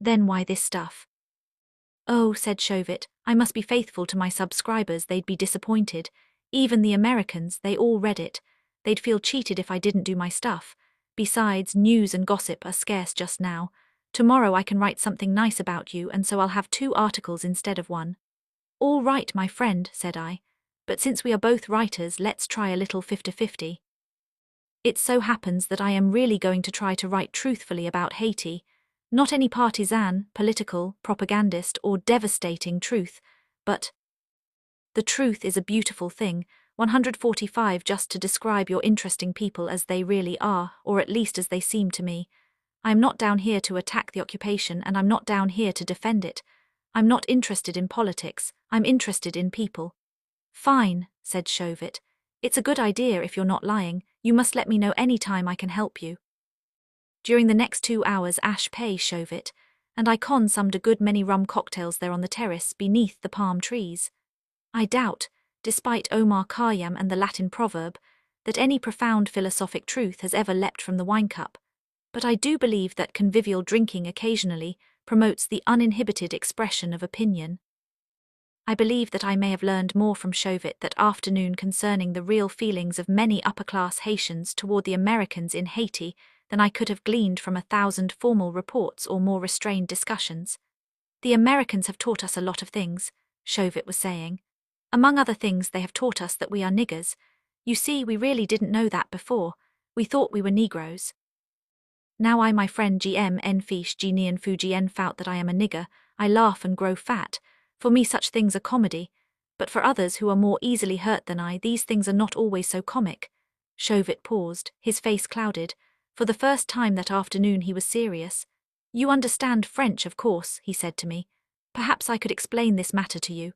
Then why this stuff? Oh, said Chauvet, I must be faithful to my subscribers, they'd be disappointed. Even the Americans, they all read it. They'd feel cheated if I didn't do my stuff. Besides, news and gossip are scarce just now. Tomorrow I can write something nice about you, and so I'll have 2 articles instead of 1. All right, my friend, said I. But since we are both writers, let's try a little 50-50. It so happens that I am really going to try to write truthfully about Haiti. Not any partisan, political, propagandist, or devastating truth, but the truth is a beautiful thing. 145 just to describe your interesting people as they really are, or at least as they seem to me. I'm not down here to attack the occupation, and I'm not down here to defend it. I'm not interested in politics, I'm interested in people. Fine, said Chauvet. It's a good idea if you're not lying. You must let me know any time I can help you. During the next 2 hours Ash pay Chauvet, and I consumed a good many rum cocktails there on the terrace beneath the palm trees. I doubt, despite Omar Khayyam and the Latin proverb, that any profound philosophic truth has ever leapt from the wine cup, but I do believe that convivial drinking occasionally promotes the uninhibited expression of opinion. I believe that I may have learned more from Chauvet that afternoon concerning the real feelings of many upper-class Haitians toward the Americans in Haiti than I could have gleaned from 1,000 formal reports or more restrained discussions. The Americans have taught us a lot of things, Chauvet was saying. Among other things, they have taught us that we are niggers. You see, we really didn't know that before. We thought we were Negroes. Now I, my friend GM Enfish Genian Fujien fout that I am a nigger, I laugh and grow fat. For me such things are comedy, but for others who are more easily hurt than I, these things are not always so comic. Chauvet paused, his face clouded. For the first time that afternoon he was serious. You understand French, of course, he said to me. Perhaps I could explain this matter to you.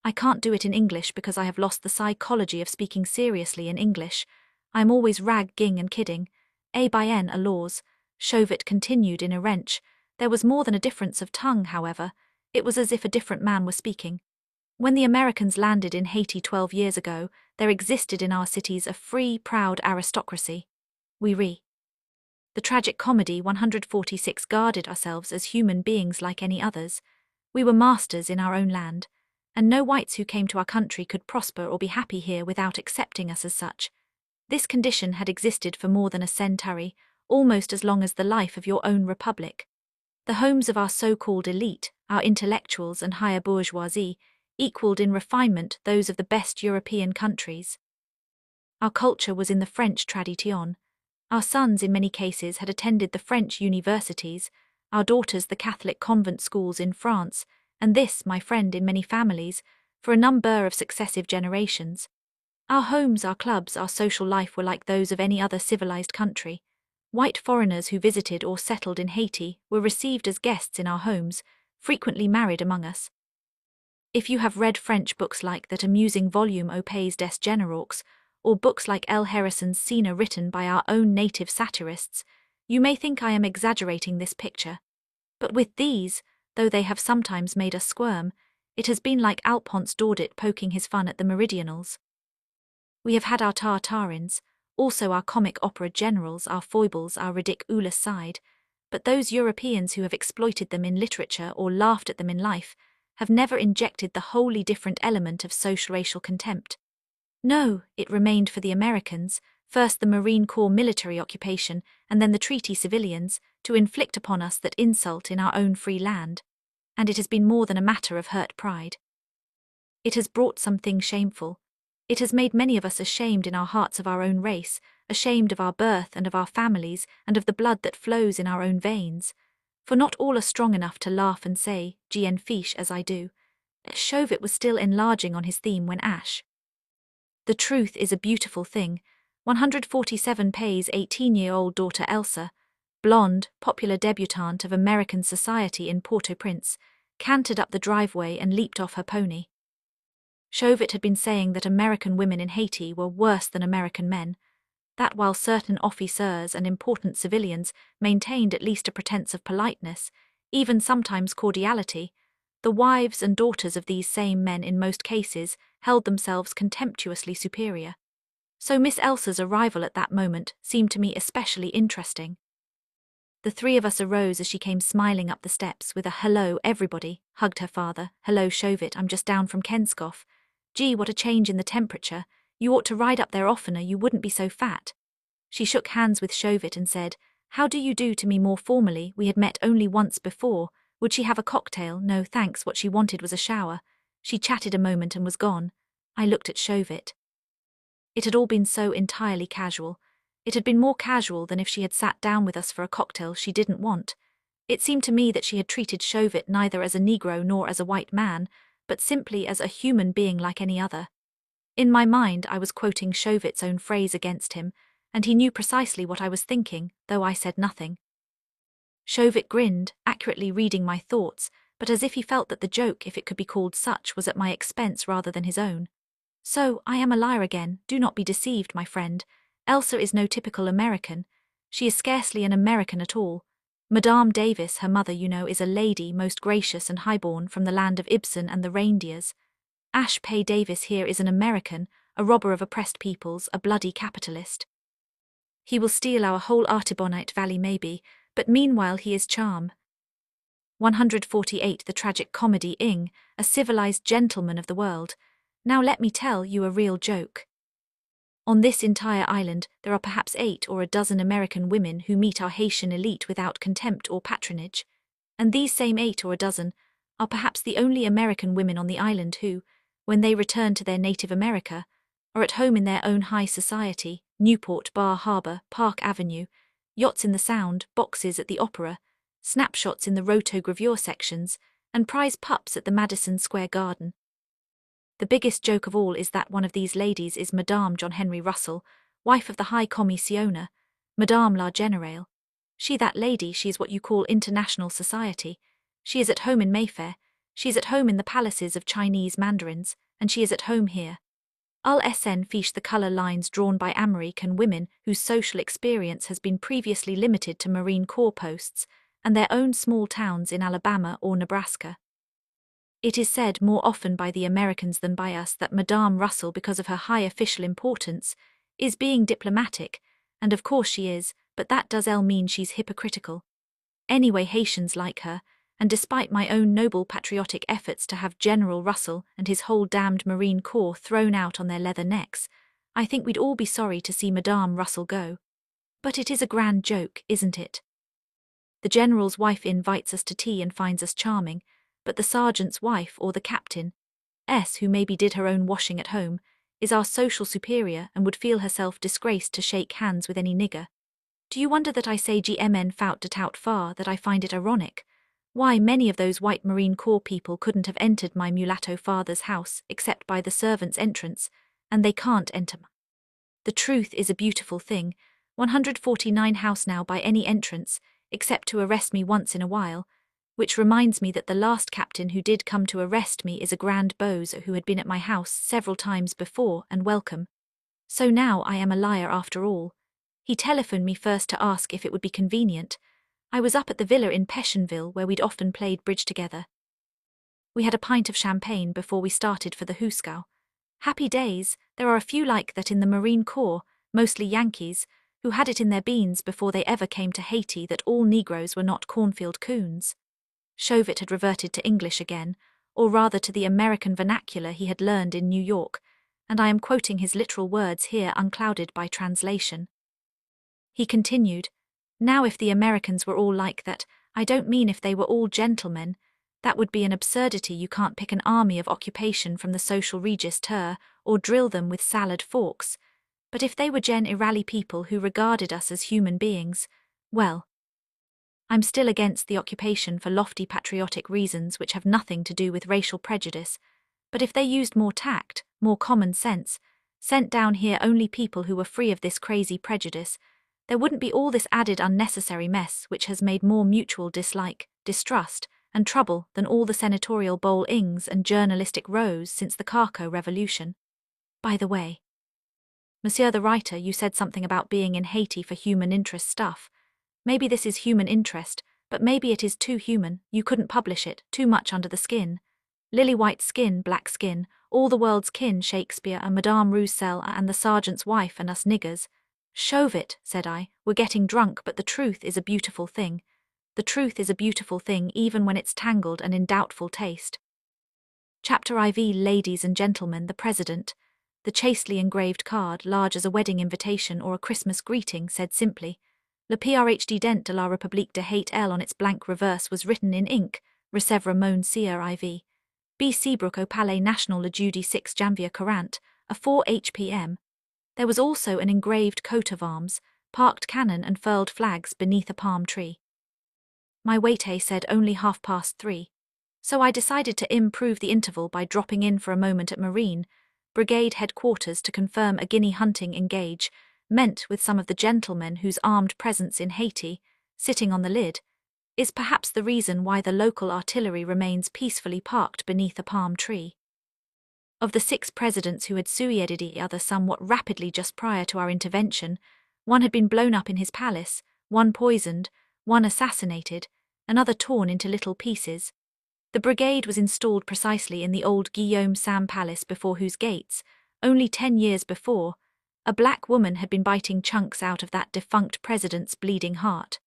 I can't do it in English because I have lost the psychology of speaking seriously in English. I am always ragging and kidding. A by N are laws, Chauvet continued in a wrench. There was more than a difference of tongue, however. It was as if a different man were speaking. When the Americans landed in Haiti 12 years ago, there existed in our cities a free, proud aristocracy. The tragic comedy 146 guarded ourselves as human beings like any others. We were masters in our own land, and no whites who came to our country could prosper or be happy here without accepting us as such. This condition had existed for more than a century, almost as long as the life of your own republic. The homes of our so-called elite, our intellectuals and higher bourgeoisie, equaled in refinement those of the best European countries. Our culture was in the French tradition. Our sons in many cases had attended the French universities, our daughters the Catholic convent schools in France, and this, my friend, in many families, for a number of successive generations. Our homes, our clubs, our social life were like those of any other civilized country. White foreigners who visited or settled in Haiti were received as guests in our homes, frequently married among us. If you have read French books like that amusing volume Au Pays des Généraux, or books like L. Harrison's Scena written by our own native satirists, you may think I am exaggerating this picture. But with these, though they have sometimes made us squirm, it has been like Alphonse Daudet poking his fun at the Meridionals. We have had our tartarins, also our comic opera generals, our foibles, our ridiculous side, but those Europeans who have exploited them in literature or laughed at them in life have never injected the wholly different element of social-racial contempt. No, it remained for the Americans, first the Marine Corps military occupation and then the treaty civilians, to inflict upon us that insult in our own free land. And it has been more than a matter of hurt pride. It has brought something shameful. It has made many of us ashamed in our hearts of our own race, ashamed of our birth and of our families and of the blood that flows in our own veins. For not all are strong enough to laugh and say, "Gien fiche," as I do. Chauvet was still enlarging on his theme when Ash. The truth is a beautiful thing. 147 pays 18-year-old daughter Elsa, blonde, popular debutante of American society in Port-au-Prince, cantered up the driveway and leaped off her pony. Chauvet had been saying that American women in Haiti were worse than American men, that while certain officers and important civilians maintained at least a pretense of politeness, even sometimes cordiality, the wives and daughters of these same men in most cases held themselves contemptuously superior. So Miss Elsa's arrival at that moment seemed to me especially interesting. The three of us arose as she came smiling up the steps with a "Hello, everybody," hugged her father. "Hello, Shovit, I'm just down from Kenskoff. Gee, what a change in the temperature. You ought to ride up there oftener, you wouldn't be so fat." She shook hands with Shovit and said, "How do you do?" to me more formally. We had met only once before. Would she have a cocktail? No, thanks, what she wanted was a shower. She chatted a moment and was gone. I looked at Shovit. It had all been so entirely casual. It had been more casual than if she had sat down with us for a cocktail she didn't want. It seemed to me that she had treated Shovit neither as a Negro nor as a white man, but simply as a human being like any other. In my mind, I was quoting Shovit's own phrase against him, and he knew precisely what I was thinking, though I said nothing. Shovit grinned, accurately reading my thoughts, but as if he felt that the joke, if it could be called such, was at my expense rather than his own. "So, I am a liar again, do not be deceived, my friend. Elsa is no typical American. She is scarcely an American at all. Madame Davis, her mother, you know, is a lady, most gracious and highborn, from the land of Ibsen and the reindeers. Ash Pay Davis here is an American, a robber of oppressed peoples, a bloody capitalist. He will steal our whole Artibonite Valley maybe, but meanwhile he is charm. 148 The tragic comedy Ing, a civilized gentleman of the world. Now let me tell you a real joke. On this entire island, there are perhaps 8 or a dozen American women who meet our Haitian elite without contempt or patronage. And these same 8 or a dozen are perhaps the only American women on the island who, when they return to their native America, are at home in their own high society, Newport, Bar Harbor, Park Avenue, yachts in the Sound, boxes at the Opera, snapshots in the rotogravure sections, and prize pups at the Madison Square Garden. The biggest joke of all is that one of these ladies is Madame John Henry Russell, wife of the High Commissioner, Madame la Generale. She that lady, she is what you call international society. She is at home in Mayfair, she is at home in the palaces of Chinese mandarins, and she is at home here. Ul SN fiche the color lines drawn by American women whose social experience has been previously limited to Marine Corps posts and their own small towns in Alabama or Nebraska. It is said more often by the Americans than by us that Madame Russell, because of her high official importance, is being diplomatic, and of course she is, but that doesn't mean she's hypocritical. Anyway, Haitians like her, and despite my own noble patriotic efforts to have General Russell and his whole damned Marine Corps thrown out on their leather necks, I think we'd all be sorry to see Madame Russell go. But it is a grand joke, isn't it? The General's wife invites us to tea and finds us charming, but the sergeant's wife or the captain, who maybe did her own washing at home, is our social superior and would feel herself disgraced to shake hands with any nigger. Do you wonder that I say GMN faut de tout far, that I find it ironic? Why, many of those white Marine Corps people couldn't have entered my mulatto father's house except by the servants' entrance, and they can't enter. The truth is a beautiful thing. 149 house now by any entrance, except to arrest me once in a while, which reminds me that the last captain who did come to arrest me is a grand bozo who had been at my house several times before and welcome. So now I am a liar after all. He telephoned me first to ask if it would be convenient. I was up at the villa in Pessionville where we'd often played bridge together. We had a pint of champagne before we started for the Hooskow. Happy days, there are a few like that in the Marine Corps, mostly Yankees, who had it in their beans before they ever came to Haiti that all Negroes were not cornfield coons. Shovit had reverted to English again, or rather to the American vernacular he had learned in New York, and I am quoting his literal words here unclouded by translation. He continued, "Now if the Americans were all like that, I don't mean if they were all gentlemen, that would be an absurdity. You can't pick an army of occupation from the social register or drill them with salad forks, but if they were gen-irally people who regarded us as human beings, well, I'm still against the occupation for lofty patriotic reasons which have nothing to do with racial prejudice, but if they used more tact, more common sense, sent down here only people who were free of this crazy prejudice, there wouldn't be all this added unnecessary mess which has made more mutual dislike, distrust, and trouble than all the senatorial bowl-ings and journalistic rows since the Carco Revolution. By the way, Monsieur the writer, you said something about being in Haiti for human interest stuff. Maybe this is human interest, but maybe it is too human. You couldn't publish it, too much under the skin. Lily white skin, black skin, all the world's kin, Shakespeare and Madame Roussel and the sergeant's wife and us niggers. "Shove it," said I. "We're getting drunk, but the truth is a beautiful thing. The truth is a beautiful thing even when it's tangled and in doubtful taste." Chapter IV. Ladies and gentlemen, the President. The chastely engraved card, large as a wedding invitation or a Christmas greeting, said simply, "Le Président de la République de Haiti." On its blank reverse was written in ink, "Recevra mon Sire IV. B. Seabrook au Palais National le jeudi 6 janvier 40, a 4 h.p.m. There was also an engraved coat of arms, parked cannon and furled flags beneath a palm tree. My waiter said only 3:30, so I decided to improve the interval by dropping in for a moment at Marine Brigade headquarters to confirm a guinea hunting engage, meant with some of the gentlemen whose armed presence in Haiti, sitting on the lid, is perhaps the reason why the local artillery remains peacefully parked beneath a palm tree. Of the 6 presidents who had succeeded each other somewhat rapidly just prior to our intervention, one had been blown up in his palace, one poisoned, one assassinated, another torn into little pieces. The brigade was installed precisely in the old Guillaume Sam Palace before whose gates, only 10 years before, a black woman had been biting chunks out of that defunct president's bleeding heart.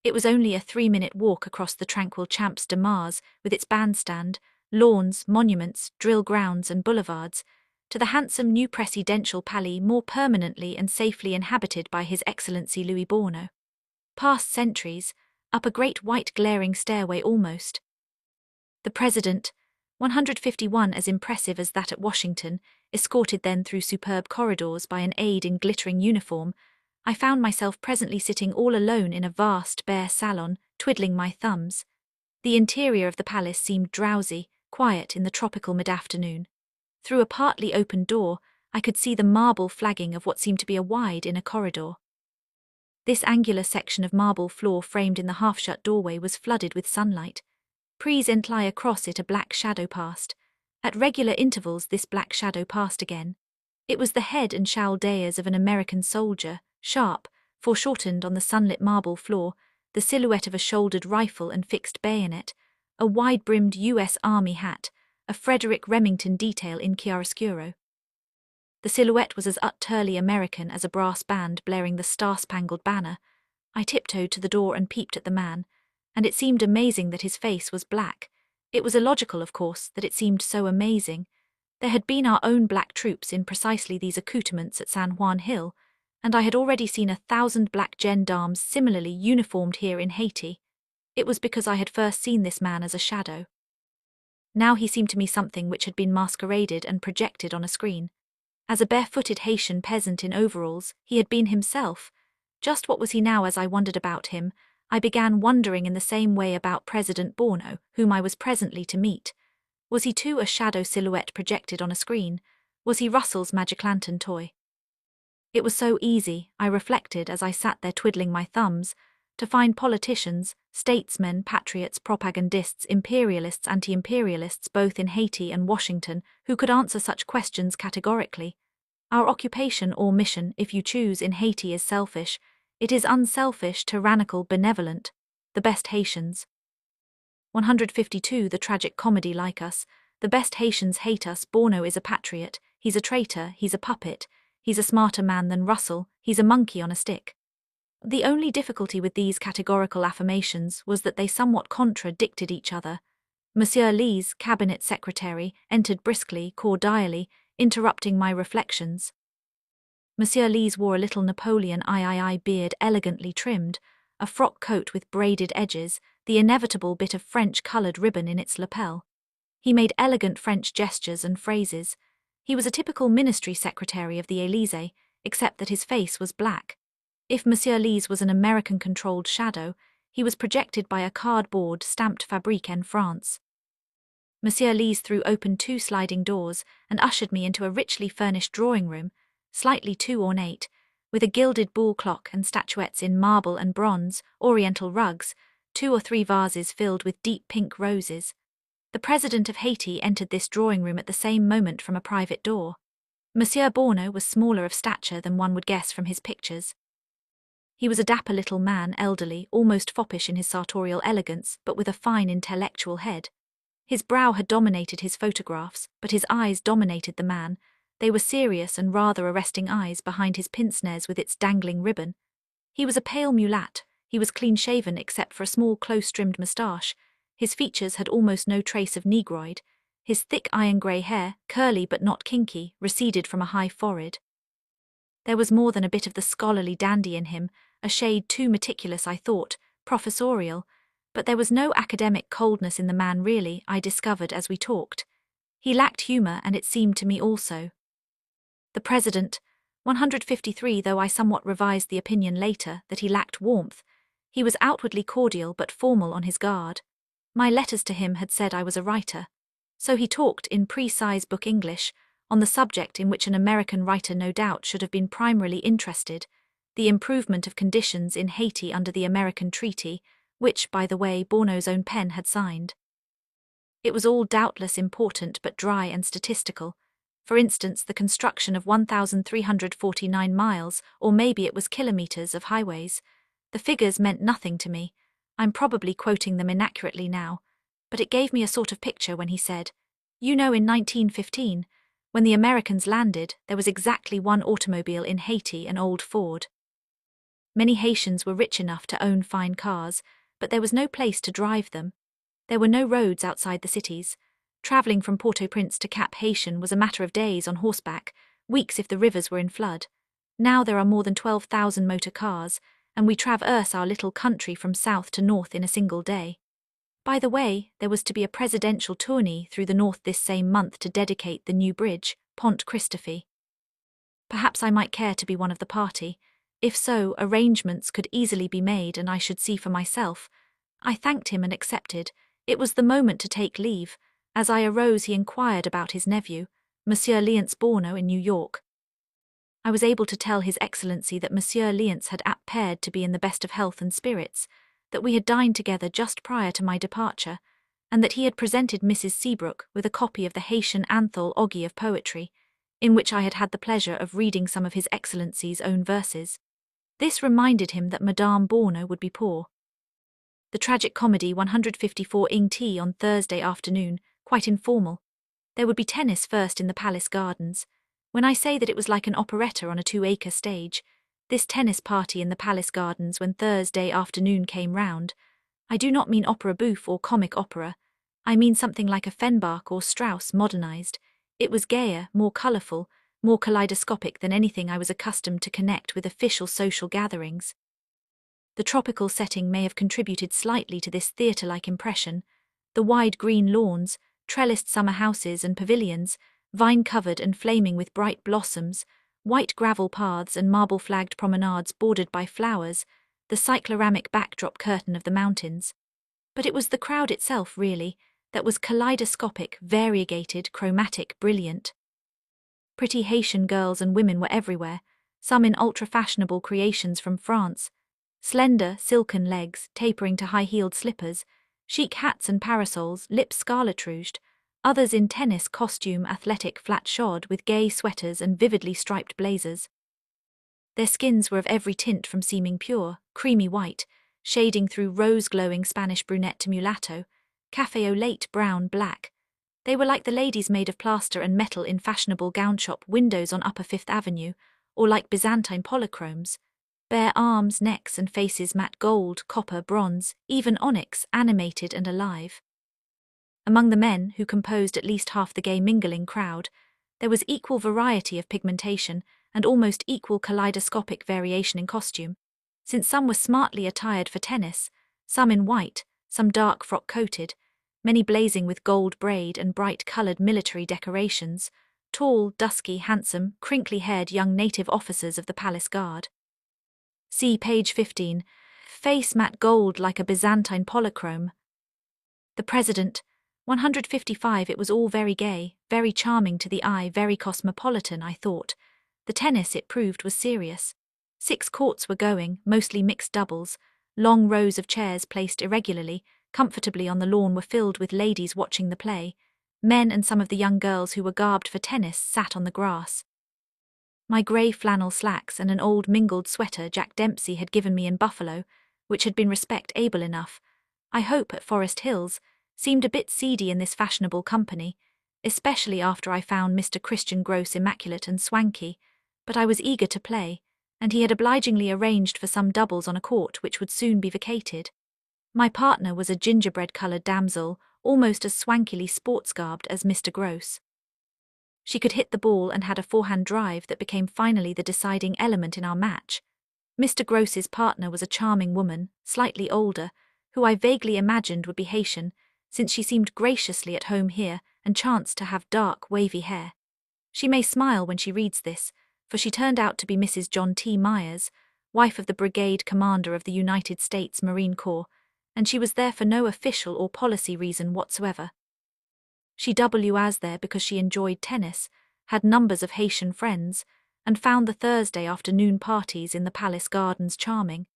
It was only a 3-minute walk across the tranquil Champs de Mars with its bandstand, lawns, monuments, drill grounds and boulevards, to the handsome new presidential palais more permanently and safely inhabited by His Excellency Louis Borno. Past centuries, up a great white glaring stairway almost. The President, 151 as impressive as that at Washington, escorted then through superb corridors by an aide in glittering uniform, I found myself presently sitting all alone in a vast, bare salon, twiddling my thumbs. The interior of the palace seemed drowsy, quiet in the tropical mid-afternoon. Through a partly open door, I could see the marble flagging of what seemed to be a wide inner corridor. This angular section of marble floor framed in the half-shut doorway was flooded with sunlight. Presently across it a black shadow passed. At regular intervals this black shadow passed again. It was the head and shoulders of an American soldier, sharp, foreshortened on the sunlit marble floor, the silhouette of a shouldered rifle and fixed bayonet, a wide-brimmed U.S. Army hat, a Frederick Remington detail in chiaroscuro. The silhouette was as utterly American as a brass band blaring the Star-Spangled Banner. I tiptoed to the door and peeped at the man, and it seemed amazing that his face was black. It was illogical, of course, that it seemed so amazing. There had been our own black troops in precisely these accoutrements at San Juan Hill, and I had already seen 1,000 black gendarmes similarly uniformed here in Haiti. It was because I had first seen this man as a shadow. Now he seemed to me something which had been masqueraded and projected on a screen. As a barefooted Haitian peasant in overalls, he had been himself. Just what was he now? As I wondered about him, I began wondering in the same way about President Borno, whom I was presently to meet. Was he too a shadow silhouette projected on a screen? Was he Russell's magic lantern toy? It was so easy, I reflected as I sat there twiddling my thumbs, to find politicians, statesmen, patriots, propagandists, imperialists, anti-imperialists both in Haiti and Washington who could answer such questions categorically. Our occupation or mission, if you choose, in Haiti is selfish. It is unselfish, tyrannical, benevolent. The best Haitians. 152. The tragic comedy like us. The best Haitians hate us. Borno is a patriot. He's a traitor. He's a puppet. He's a smarter man than Russell. He's a monkey on a stick. The only difficulty with these categorical affirmations was that they somewhat contradicted each other. Monsieur Lee's cabinet secretary entered briskly, cordially, interrupting my reflections. Monsieur Lees wore a little Napoleon III beard elegantly trimmed, a frock coat with braided edges, the inevitable bit of French-coloured ribbon in its lapel. He made elegant French gestures and phrases. He was a typical ministry secretary of the Élysée, except that his face was black. If Monsieur Lees was an American-controlled shadow, he was projected by a cardboard stamped Fabrique en France. Monsieur Lees threw open 2 sliding doors and ushered me into a richly furnished drawing room, slightly too ornate, with a gilded buhl clock and statuettes in marble and bronze, oriental rugs, 2 or 3 vases filled with deep pink roses. The President of Haiti entered this drawing room at the same moment from a private door. Monsieur Borno was smaller of stature than one would guess from his pictures. He was a dapper little man, elderly, almost foppish in his sartorial elegance, but with a fine intellectual head. His brow had dominated his photographs, but his eyes dominated the man, They were serious and rather arresting eyes behind his pince-nez with its dangling ribbon. He was a pale mulat. He was clean-shaven except for a small close-trimmed moustache. His features had almost no trace of negroid. His thick iron-grey hair, curly but not kinky, receded from a high forehead. There was more than a bit of the scholarly dandy in him, a shade too meticulous, I thought, professorial, but there was no academic coldness in the man really, I discovered as we talked. He lacked humour, and it seemed to me also. The President, 153, though I somewhat revised the opinion later that he lacked warmth. He was outwardly cordial but formal on his guard. My letters to him had said I was a writer. So he talked in pre-size book English, on the subject in which an American writer no doubt should have been primarily interested, the improvement of conditions in Haiti under the American treaty, which, by the way, Bourneau's own pen had signed. It was all doubtless important but dry and statistical. For instance, the construction of 1,349 miles, or maybe it was kilometers, of highways. The figures meant nothing to me. I'm probably quoting them inaccurately now, but it gave me a sort of picture when he said, "You know, in 1915, when the Americans landed, there was exactly one automobile in Haiti, an old Ford. Many Haitians were rich enough to own fine cars, but there was no place to drive them. There were no roads outside the cities. Travelling from Port-au-Prince to Cap Haitian was a matter of days on horseback, weeks if the rivers were in flood. Now there are more than 12,000 motor cars, and we traverse our little country from south to north in a single day. By the way, there was to be a presidential tourney through the north this same month to dedicate the new bridge, Pont Christophe. Perhaps I might care to be one of the party. If so, arrangements could easily be made and I should see for myself. I thanked him and accepted. It was the moment to take leave. As I arose, he inquired about his nephew, Monsieur Liance Bourneau, in New York. I was able to tell His Excellency that Monsieur Liance had appeared to be in the best of health and spirits, that we had dined together just prior to my departure, and that he had presented Mrs. Seabrook with a copy of the Haitian anthology of poetry, in which I had had the pleasure of reading some of His Excellency's own verses. This reminded him that Madame Bourneau would be poor. The tragic comedy 154 ing tea on Thursday afternoon, quite informal. There would be tennis first in the palace gardens. When I say that it was like an operetta on a 2-acre stage, this tennis party in the palace gardens when Thursday afternoon came round, I do not mean opera bouffe or comic opera. I mean something like a Fenbach or Strauss modernized. It was gayer, more colourful, more kaleidoscopic than anything I was accustomed to connect with official social gatherings. The tropical setting may have contributed slightly to this theatre-like impression. The wide green lawns, trellised summer houses and pavilions, vine-covered and flaming with bright blossoms, white gravel paths and marble-flagged promenades bordered by flowers, the cycloramic backdrop curtain of the mountains. But it was the crowd itself, really, that was kaleidoscopic, variegated, chromatic, brilliant. Pretty Haitian girls and women were everywhere, some in ultra-fashionable creations from France, slender, silken legs tapering to high-heeled slippers, chic hats and parasols, lips scarlet-rouged, others in tennis costume, athletic flat-shod with gay sweaters and vividly striped blazers. Their skins were of every tint from seeming pure, creamy white, shading through rose-glowing Spanish brunette to mulatto, café au lait brown black. They were like the ladies made of plaster and metal in fashionable gown shop windows on Upper Fifth Avenue, or like Byzantine polychromes. Bare arms, necks and faces matte gold, copper, bronze, even onyx, animated and alive. Among the men, who composed at least half the gay mingling crowd, there was equal variety of pigmentation and almost equal kaleidoscopic variation in costume, since some were smartly attired for tennis, some in white, some dark frock-coated, many blazing with gold braid and bright-coloured military decorations, tall, dusky, handsome, crinkly-haired young native officers of the palace guard. See page 15, face matte gold like a Byzantine polychrome. The President, 155. It was all very gay, very charming to the eye, very cosmopolitan, I thought. The tennis, it proved, was serious. 6 courts were going, mostly mixed doubles. Long rows of chairs placed irregularly, comfortably on the lawn were filled with ladies watching the play. Men and some of the young girls who were garbed for tennis sat on the grass. My grey flannel slacks and an old mingled sweater Jack Dempsey had given me in Buffalo, which had been respect-able enough, I hope at Forest Hills, seemed a bit seedy in this fashionable company. especially after I found Mr. Christian Gross immaculate and swanky, but I was eager to play, and he had obligingly arranged for some doubles on a court which would soon be vacated. My partner was a gingerbread-coloured damsel, almost as swankily sports-garbed as Mr. Gross. She could hit the ball and had a forehand drive that became finally the deciding element in our match. Mr. Gross's partner was a charming woman, slightly older, who I vaguely imagined would be Haitian, since she seemed graciously at home here and chanced to have dark, wavy hair. She may smile when she reads this, for she turned out to be Mrs. John T. Myers, wife of the brigade commander of the United States Marine Corps, and she was there for no official or policy reason whatsoever. She was there because she enjoyed tennis, had numbers of Haitian friends, and found the Thursday afternoon parties in the palace gardens charming.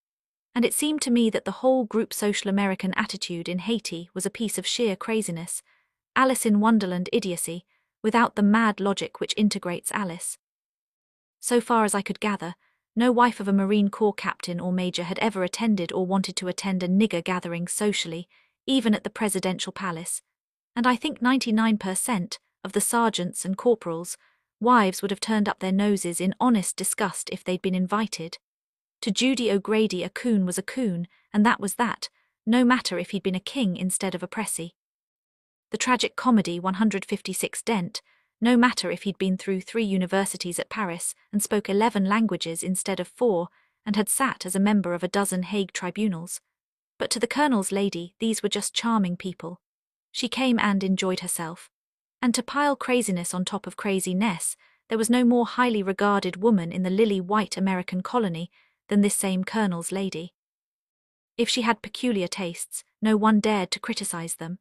And it seemed to me that the whole group social American attitude in Haiti was a piece of sheer craziness, Alice in Wonderland idiocy, without the mad logic which integrates Alice. So far as I could gather, no wife of a Marine Corps captain or major had ever attended or wanted to attend a nigger gathering socially, even at the presidential palace, and I think 99% of the sergeants and corporals' wives would have turned up their noses in honest disgust if they'd been invited. To Judy O'Grady a coon was a coon, and that was that, no matter if he'd been a king instead of a pressy. The tragic comedy 156 Dent, no matter if he'd been through 3 universities at Paris and spoke 11 languages instead of 4, and had sat as a member of a dozen Hague tribunals. But to the Colonel's lady, these were just charming people. She came and enjoyed herself. And to pile craziness on top of craziness, there was no more highly regarded woman in the lily-white American colony than this same Colonel's lady. If she had peculiar tastes, no one dared to criticize them.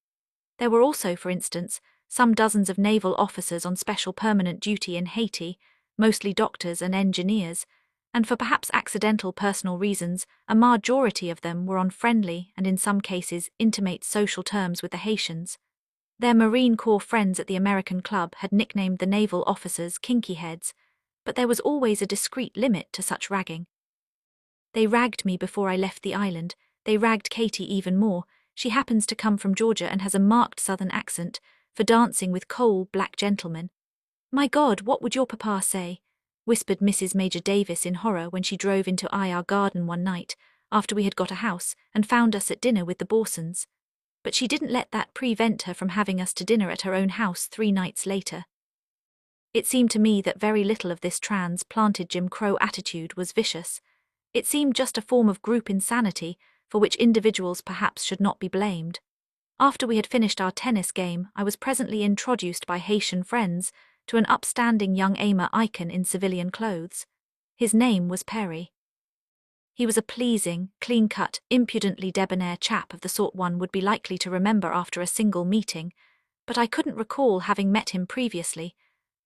There were also, for instance, some dozens of naval officers on special permanent duty in Haiti, mostly doctors and engineers, and for perhaps accidental personal reasons, a majority of them were on friendly and in some cases intimate social terms with the Haitians. Their Marine Corps friends at the American Club had nicknamed the naval officers kinky heads, but there was always a discreet limit to such ragging. They ragged me before I left the island. They ragged Katie even more. She happens to come from Georgia and has a marked southern accent, for dancing with coal black gentlemen. "My God, what would your papa say?" whispered Mrs. Major Davis in horror when she drove into our garden one night, after we had got a house, and found us at dinner with the Borsons. But she didn't let that prevent her from having us to dinner at her own house 3 nights later. It seemed to me that very little of this transplanted Jim Crow attitude was vicious. It seemed just a form of group insanity, for which individuals perhaps should not be blamed. After we had finished our tennis game, I was presently introduced by Haitian friends to an upstanding young Aimer icon in civilian clothes. His name was Perry. He was a pleasing, clean-cut, impudently debonair chap of the sort one would be likely to remember after a single meeting, but I couldn't recall having met him previously,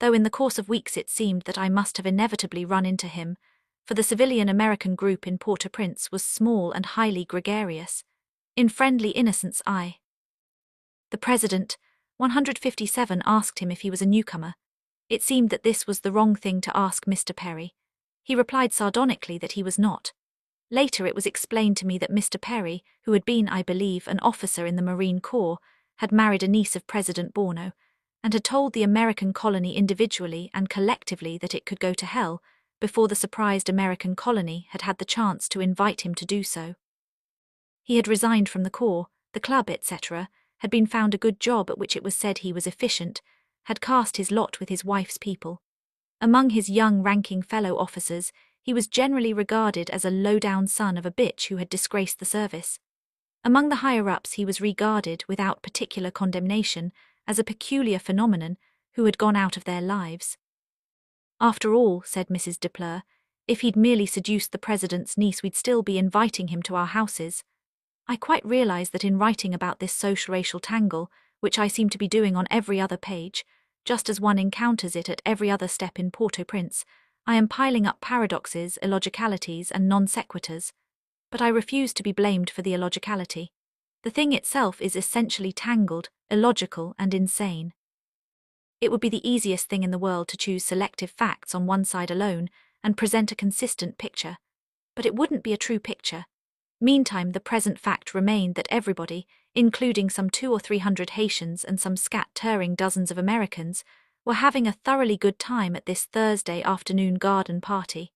though in the course of weeks it seemed that I must have inevitably run into him, for the civilian American group in Port-au-Prince was small and highly gregarious. In friendly innocence The President, 157, asked him if he was a newcomer. It seemed that this was the wrong thing to ask Mr. Perry. He replied sardonically that he was not. Later it was explained to me that Mr. Perry, who had been, I believe, an officer in the Marine Corps, had married a niece of President Borno, and had told the American colony individually and collectively that it could go to hell before the surprised American colony had had the chance to invite him to do so. He had resigned from the Corps, the club, etc., had been found a good job at which it was said he was efficient, had cast his lot with his wife's people. Among his young ranking fellow officers, he was generally regarded as a low-down son of a bitch who had disgraced the service. Among the higher-ups he was regarded, without particular condemnation, as a peculiar phenomenon who had gone out of their lives. After all, said Mrs. Depleur, if he'd merely seduced the President's niece we'd still be inviting him to our houses. I quite realize that in writing about this social-racial tangle, which I seem to be doing on every other page, just as one encounters it at every other step in Port-au-Prince, I am piling up paradoxes, illogicalities, and non-sequiturs. But I refuse to be blamed for the illogicality. The thing itself is essentially tangled, illogical, and insane. It would be the easiest thing in the world to choose selective facts on one side alone and present a consistent picture. But it wouldn't be a true picture. Meantime, the present fact remained that everybody, including some 200 or 300 Haitians and some scat-tearing dozens of Americans, were having a thoroughly good time at this Thursday afternoon garden party.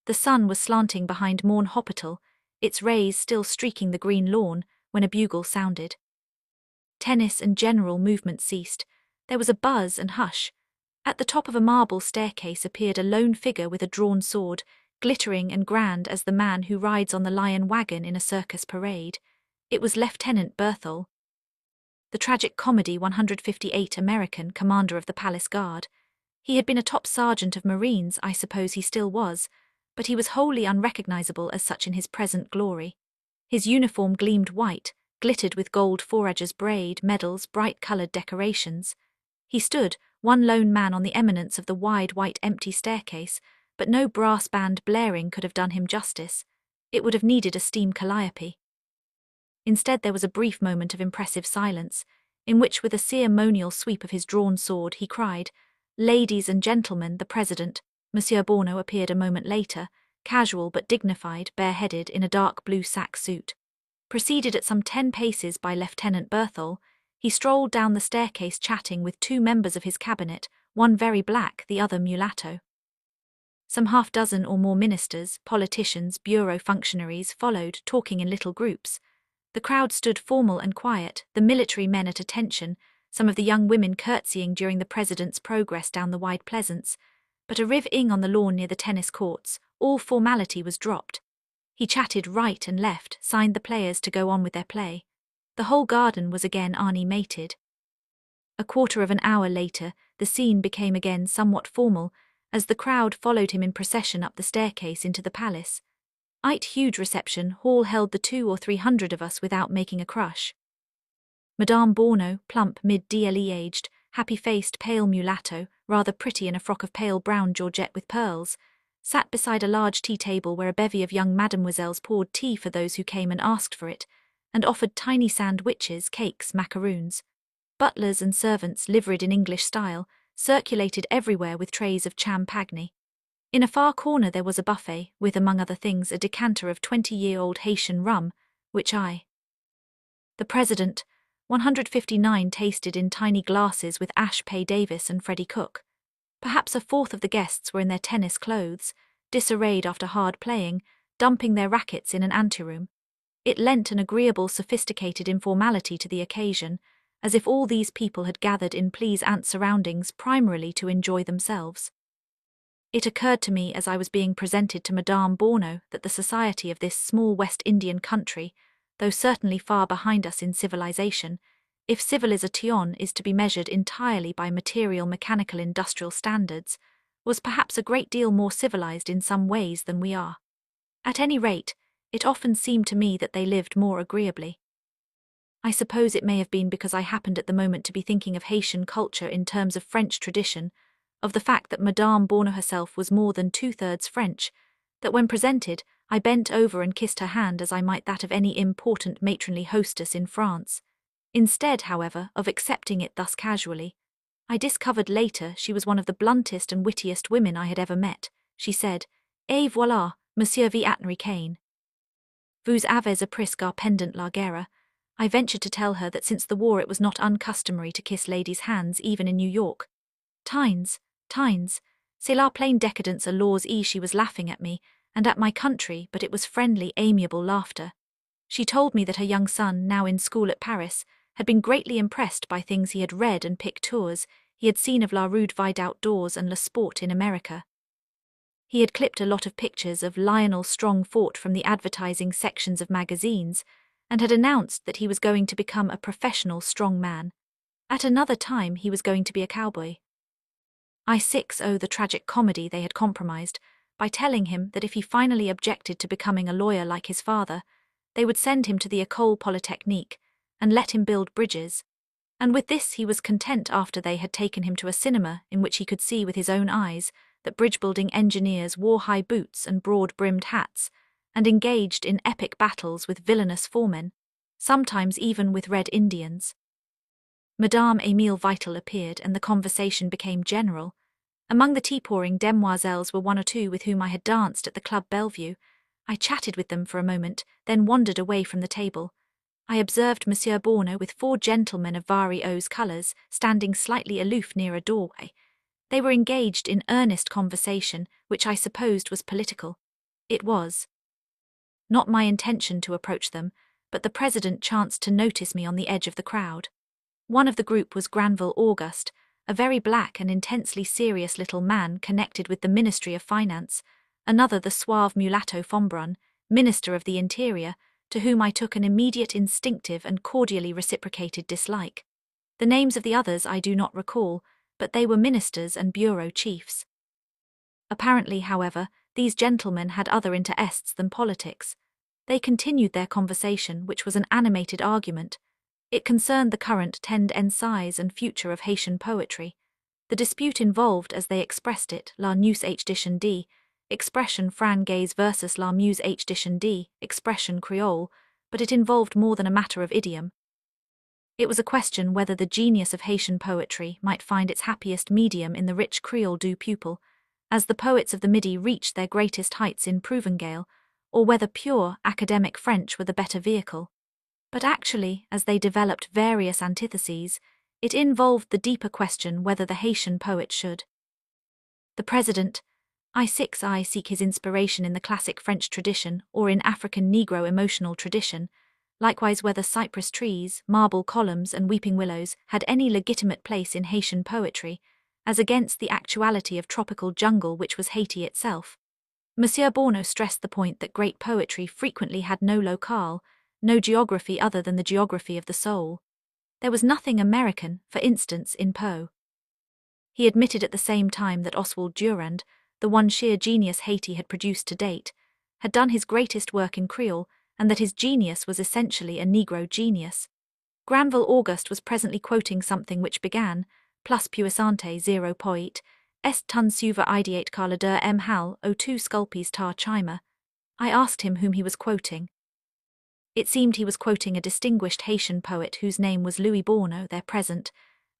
The sun was slanting behind Morne Hospital, its rays still streaking the green lawn, when a bugle sounded. Tennis and general movement ceased. There was a buzz and hush. At the top of a marble staircase appeared a lone figure with a drawn sword, glittering and grand as the man who rides on the lion wagon in a circus parade. It was Lieutenant Berthel, the tragic comedy 158 American commander of the Palace Guard. He had been a top sergeant of Marines, I suppose he still was, but he was wholly unrecognizable as such in his present glory. His uniform gleamed white, glittered with gold foragers' braid, medals, bright-colored decorations. He stood, one lone man on the eminence of the wide white empty staircase, but no brass band blaring could have done him justice. It would have needed a steam calliope. Instead there was a brief moment of impressive silence, in which with a ceremonial sweep of his drawn sword he cried, "Ladies and gentlemen, the President." Monsieur Bourneau appeared a moment later, casual but dignified, bareheaded in a dark blue sack suit. Preceded at some 10 paces by Lieutenant Berthel, he strolled down the staircase chatting with 2 members of his cabinet, one very black, the other mulatto. Some half-dozen or more ministers, politicians, bureau functionaries followed, talking in little groups. The crowd stood formal and quiet, the military men at attention, some of the young women curtsying during the President's progress down the wide pleasance, but arriving on the lawn near the tennis courts, all formality was dropped. He chatted right and left, signed the players to go on with their play. The whole garden was again animated. A quarter of an hour later, the scene became again somewhat formal, as the crowd followed him in procession up the staircase into the palace. Huge reception hall held the 200 or 300 of us without making a crush. Madame Bourneau, plump, mid-DLE aged, happy-faced, pale mulatto, rather pretty in a frock of pale brown georgette with pearls, sat beside a large tea table where a bevy of young mademoiselles poured tea for those who came and asked for it, and offered tiny sandwiches, cakes, macaroons. Butlers and servants, liveried in English style, circulated everywhere with trays of champagne. In a far corner there was a buffet, with among other things a decanter of 20-year-old Haitian rum, which the President, 159, tasted in tiny glasses with Ash Pay Davis and Freddie Cook. Perhaps a fourth of the guests were in their tennis clothes, disarrayed after hard playing, dumping their rackets in an anteroom. It lent an agreeable, sophisticated informality to the occasion, as if all these people had gathered in pleasant surroundings primarily to enjoy themselves. It occurred to me as I was being presented to Madame Bourneau that the society of this small West Indian country, though certainly far behind us in civilization, if civilization is to be measured entirely by material mechanical industrial standards, was perhaps a great deal more civilized in some ways than we are. At any rate, it often seemed to me that they lived more agreeably. I suppose it may have been because I happened at the moment to be thinking of Haitian culture in terms of French tradition, of the fact that Madame Bourneau herself was more than 2/3 French, that when presented, I bent over and kissed her hand as I might that of any important matronly hostess in France. Instead, however, of accepting it thus casually, I discovered later she was one of the bluntest and wittiest women I had ever met. She said, "Et voilà, Monsieur Viatnary-Kane. Vous avez appris gar pendant la guerre." I ventured to tell her that since the war it was not uncustomary to kiss ladies' hands even in New York. Tines, c'est la plain décadence à laws she was laughing at me, and at my country, but it was friendly, amiable laughter. She told me that her young son, now in school at Paris, had been greatly impressed by things he had read and pictures he had seen of La Rue Vide outdoors and Le Sport in America. He had clipped a lot of pictures of Lionel Strongfort from the advertising sections of magazines, and had announced that he was going to become a professional strong man. At another time he was going to be a cowboy. The tragic comedy they had compromised by telling him that if he finally objected to becoming a lawyer like his father, they would send him to the École Polytechnique and let him build bridges. And with this he was content after they had taken him to a cinema in which he could see with his own eyes that bridge-building engineers wore high boots and broad-brimmed hats, and engaged in epic battles with villainous foremen, sometimes even with Red Indians. Madame Émile Vital appeared, and the conversation became general. Among the tea-pouring demoiselles were 1 or 2 with whom I had danced at the Club Bellevue. I chatted with them for a moment, then wandered away from the table. I observed Monsieur Borno with 4 gentlemen of Vario's colours standing slightly aloof near a doorway. They were engaged in earnest conversation, which I supposed was political. It was not my intention to approach them, but the president chanced to notice me on the edge of the crowd. One of the group was Granville August, a very black and intensely serious little man connected with the Ministry of Finance, another the suave mulatto Fonbrun, Minister of the Interior, to whom I took an immediate instinctive and cordially reciprocated dislike. The names of the others I do not recall, but they were ministers and bureau chiefs. Apparently, however, these gentlemen had other interests than politics. They continued their conversation, which was an animated argument. It concerned the current tendencies and future of Haitian poetry. The dispute involved, as they expressed it, la muse H D, expression frangaise versus la muse H D, expression Creole, but it involved more than a matter of idiom. It was a question whether the genius of Haitian poetry might find its happiest medium in the rich Creole du peuple, as the poets of the Midi reached their greatest heights in Provençal, or whether pure, academic French were the better vehicle. But actually, as they developed various antitheses, it involved the deeper question whether the Haitian poet should. The president, I seek his inspiration in the classic French tradition or in African Negro emotional tradition, likewise whether cypress trees, marble columns and weeping willows had any legitimate place in Haitian poetry, as against the actuality of tropical jungle which was Haiti itself. Monsieur Borno stressed the point that great poetry frequently had no locale, no geography other than the geography of the soul. There was nothing American, for instance, in Poe. He admitted at the same time that Oswald Durand, the one sheer genius Haiti had produced to date, had done his greatest work in Creole, and that his genius was essentially a Negro genius. Granville August was presently quoting something which began, plus puissante 0 poet, est tun suva ideate carla der m hal o 2 sculpes tar chima. I asked him whom he was quoting. It seemed he was quoting a distinguished Haitian poet whose name was Louis Borno, there present,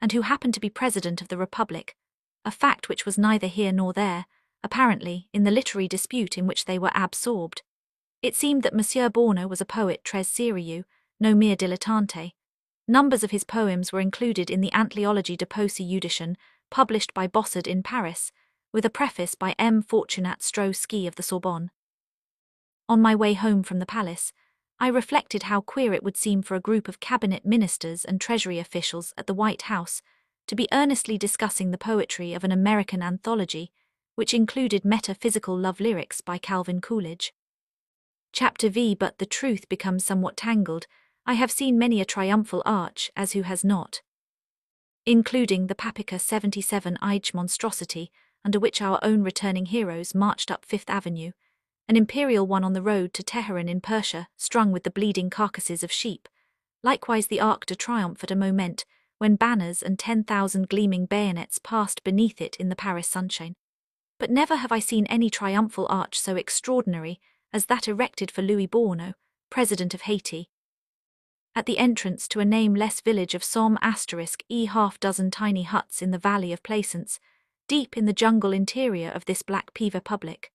and who happened to be President of the Republic, a fact which was neither here nor there, apparently, in the literary dispute in which they were absorbed. It seemed that Monsieur Borno was a poet très sérieux, no mere dilettante. Numbers of his poems were included in the Anthropology de Poésie Judiciaire, published by Bossard in Paris, with a preface by M. Fortunat Strauss-Ski of the Sorbonne. On my way home from the palace, I reflected how queer it would seem for a group of cabinet ministers and treasury officials at the White House to be earnestly discussing the poetry of an American anthology, which included metaphysical love lyrics by Calvin Coolidge. Chapter V. But the truth becomes somewhat tangled. I have seen many a triumphal arch, as who has not? Including the Papica 77-inch monstrosity, under which our own returning heroes marched up Fifth Avenue, an imperial one on the road to Teheran in Persia, strung with the bleeding carcasses of sheep, likewise the Arc de Triomphe at a moment when banners and 10,000 gleaming bayonets passed beneath it in the Paris sunshine. But never have I seen any triumphal arch so extraordinary as that erected for Louis Borno, President of Haiti. At the entrance to a nameless village of Somme half-dozen tiny huts in the valley of Plaisance, deep in the jungle interior of this Black Pea Republic.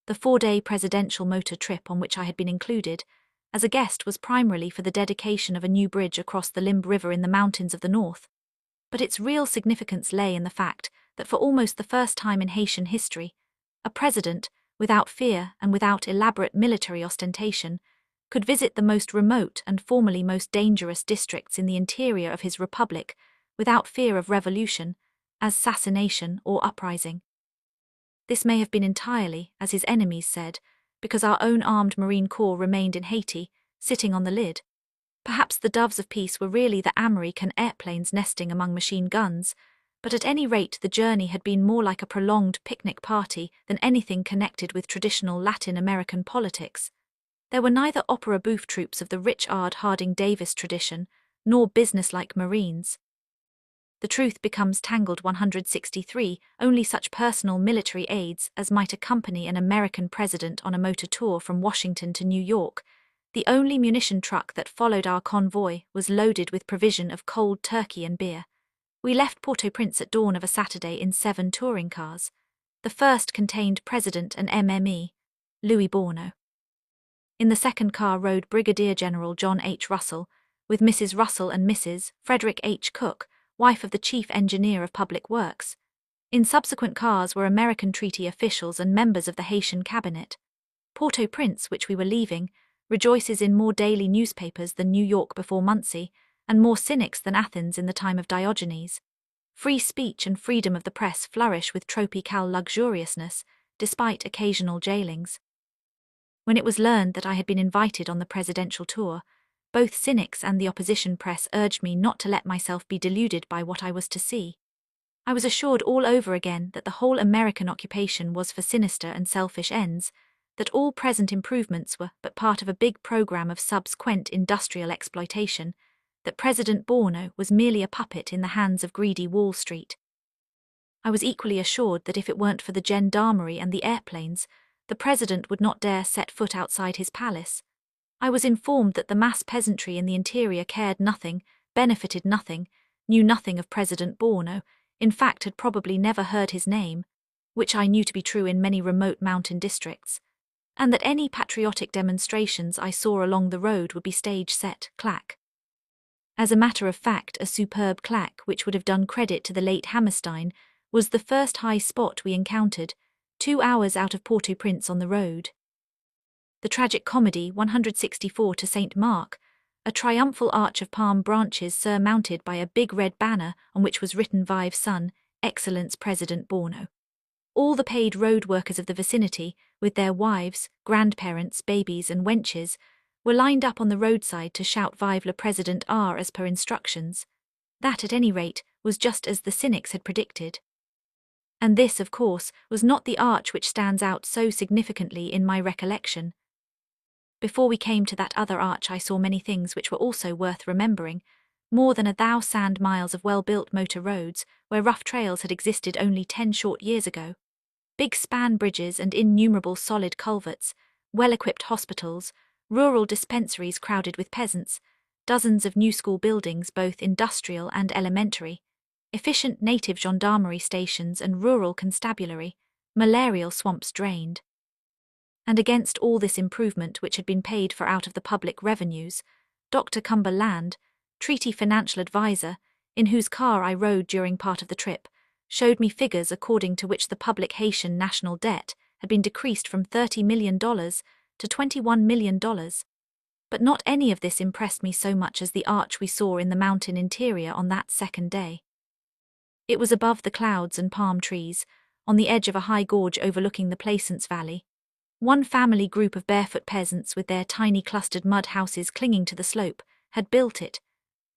The 4-day presidential motor trip on which I had been included, as a guest, was primarily for the dedication of a new bridge across the Limbe River in the mountains of the north. But its real significance lay in the fact that for almost the first time in Haitian history, a president, without fear and without elaborate military ostentation, could visit the most remote and formerly most dangerous districts in the interior of his republic without fear of revolution, assassination, or uprising. This may have been entirely, as his enemies said, because our own armed Marine Corps remained in Haiti, sitting on the lid. Perhaps the doves of peace were really the American airplanes nesting among machine guns, but at any rate the journey had been more like a prolonged picnic party than anything connected with traditional Latin American politics. There were neither opera bouffe troops of the Richard Harding Davis tradition, nor businesslike Marines. The truth becomes tangled 163, only such personal military aids as might accompany an American president on a motor tour from Washington to New York. The only munition truck that followed our convoy was loaded with provision of cold turkey and beer. We left Port-au-Prince at dawn of a Saturday in 7 touring cars. The first contained President and MME, Louis Borno. In the second car rode Brigadier General John H. Russell, with Mrs. Russell and Mrs. Frederick H. Cook, wife of the Chief Engineer of Public Works. In subsequent cars were American treaty officials and members of the Haitian cabinet. Port-au-Prince, which we were leaving, rejoices in more daily newspapers than New York before Muncie, and more cynics than Athens in the time of Diogenes. Free speech and freedom of the press flourish with tropical luxuriousness, despite occasional jailings. When it was learned that I had been invited on the presidential tour, both cynics and the opposition press urged me not to let myself be deluded by what I was to see. I was assured all over again that the whole American occupation was for sinister and selfish ends, that all present improvements were but part of a big program of subsequent industrial exploitation, that President Bourneau was merely a puppet in the hands of greedy Wall Street. I was equally assured that if it weren't for the gendarmerie and the airplanes, the president would not dare set foot outside his palace. I was informed that the mass peasantry in the interior cared nothing, benefited nothing, knew nothing of President Bourneau, in fact had probably never heard his name, which I knew to be true in many remote mountain districts, and that any patriotic demonstrations I saw along the road would be stage-set clack. As a matter of fact, a superb clack which would have done credit to the late Hammerstein was the first high spot we encountered, 2 hours out of Port-au-Prince on the road. The tragic comedy 164 to St. Mark, a triumphal arch of palm branches surmounted by a big red banner on which was written Vive Son, Excellence President Bourneau. All the paid road workers of the vicinity, with their wives, grandparents, babies and wenches, were lined up on the roadside to shout Vive le President R as per instructions. That, at any rate, was just as the cynics had predicted. And this, of course, was not the arch which stands out so significantly in my recollection. Before we came to that other arch I saw many things which were also worth remembering, more than 1,000 miles of well-built motor roads, where rough trails had existed only 10 short years ago, big span bridges and innumerable solid culverts, well-equipped hospitals, rural dispensaries crowded with peasants, dozens of new school buildings both industrial and elementary, efficient native gendarmerie stations and rural constabulary, malarial swamps drained. And against all this improvement which had been paid for out of the public revenues, Dr. Cumberland, treaty financial adviser, in whose car I rode during part of the trip, showed me figures according to which the public Haitian national debt had been decreased from $30 million to $21 million. But not any of this impressed me so much as the arch we saw in the mountain interior on that second day. It was above the clouds and palm trees, on the edge of a high gorge overlooking the Plaisance Valley. One family group of barefoot peasants with their tiny clustered mud houses clinging to the slope had built it.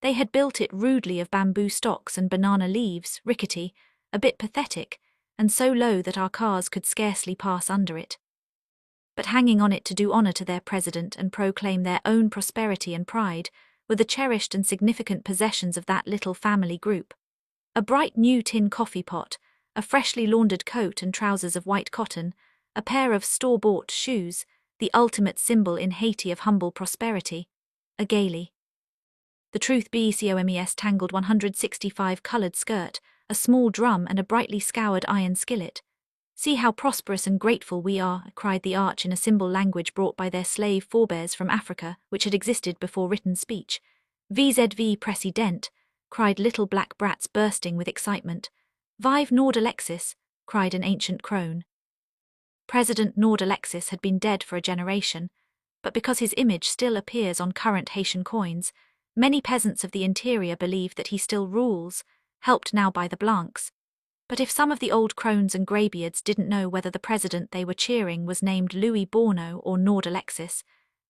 They had built it rudely of bamboo stalks and banana leaves, rickety, a bit pathetic, and so low that our cars could scarcely pass under it. But hanging on it to do honor to their president and proclaim their own prosperity and pride were the cherished and significant possessions of that little family group. A bright new tin coffee pot, a freshly laundered coat and trousers of white cotton, a pair of store-bought shoes, the ultimate symbol in Haiti of humble prosperity, a gaily. The truth be COMES tangled 165 coloured skirt, a small drum and a brightly scoured iron skillet. See how prosperous and grateful we are, cried the arch in a symbol language brought by their slave forebears from Africa, which had existed before written speech. VZV President, cried little black brats bursting with excitement. Vive Nord Alexis, cried an ancient crone. President Nord Alexis had been dead for a generation, but because his image still appears on current Haitian coins, many peasants of the interior believe that he still rules, helped now by the Blancs. But if some of the old crones and greybeards didn't know whether the president they were cheering was named Louis Bourneau or Nord Alexis,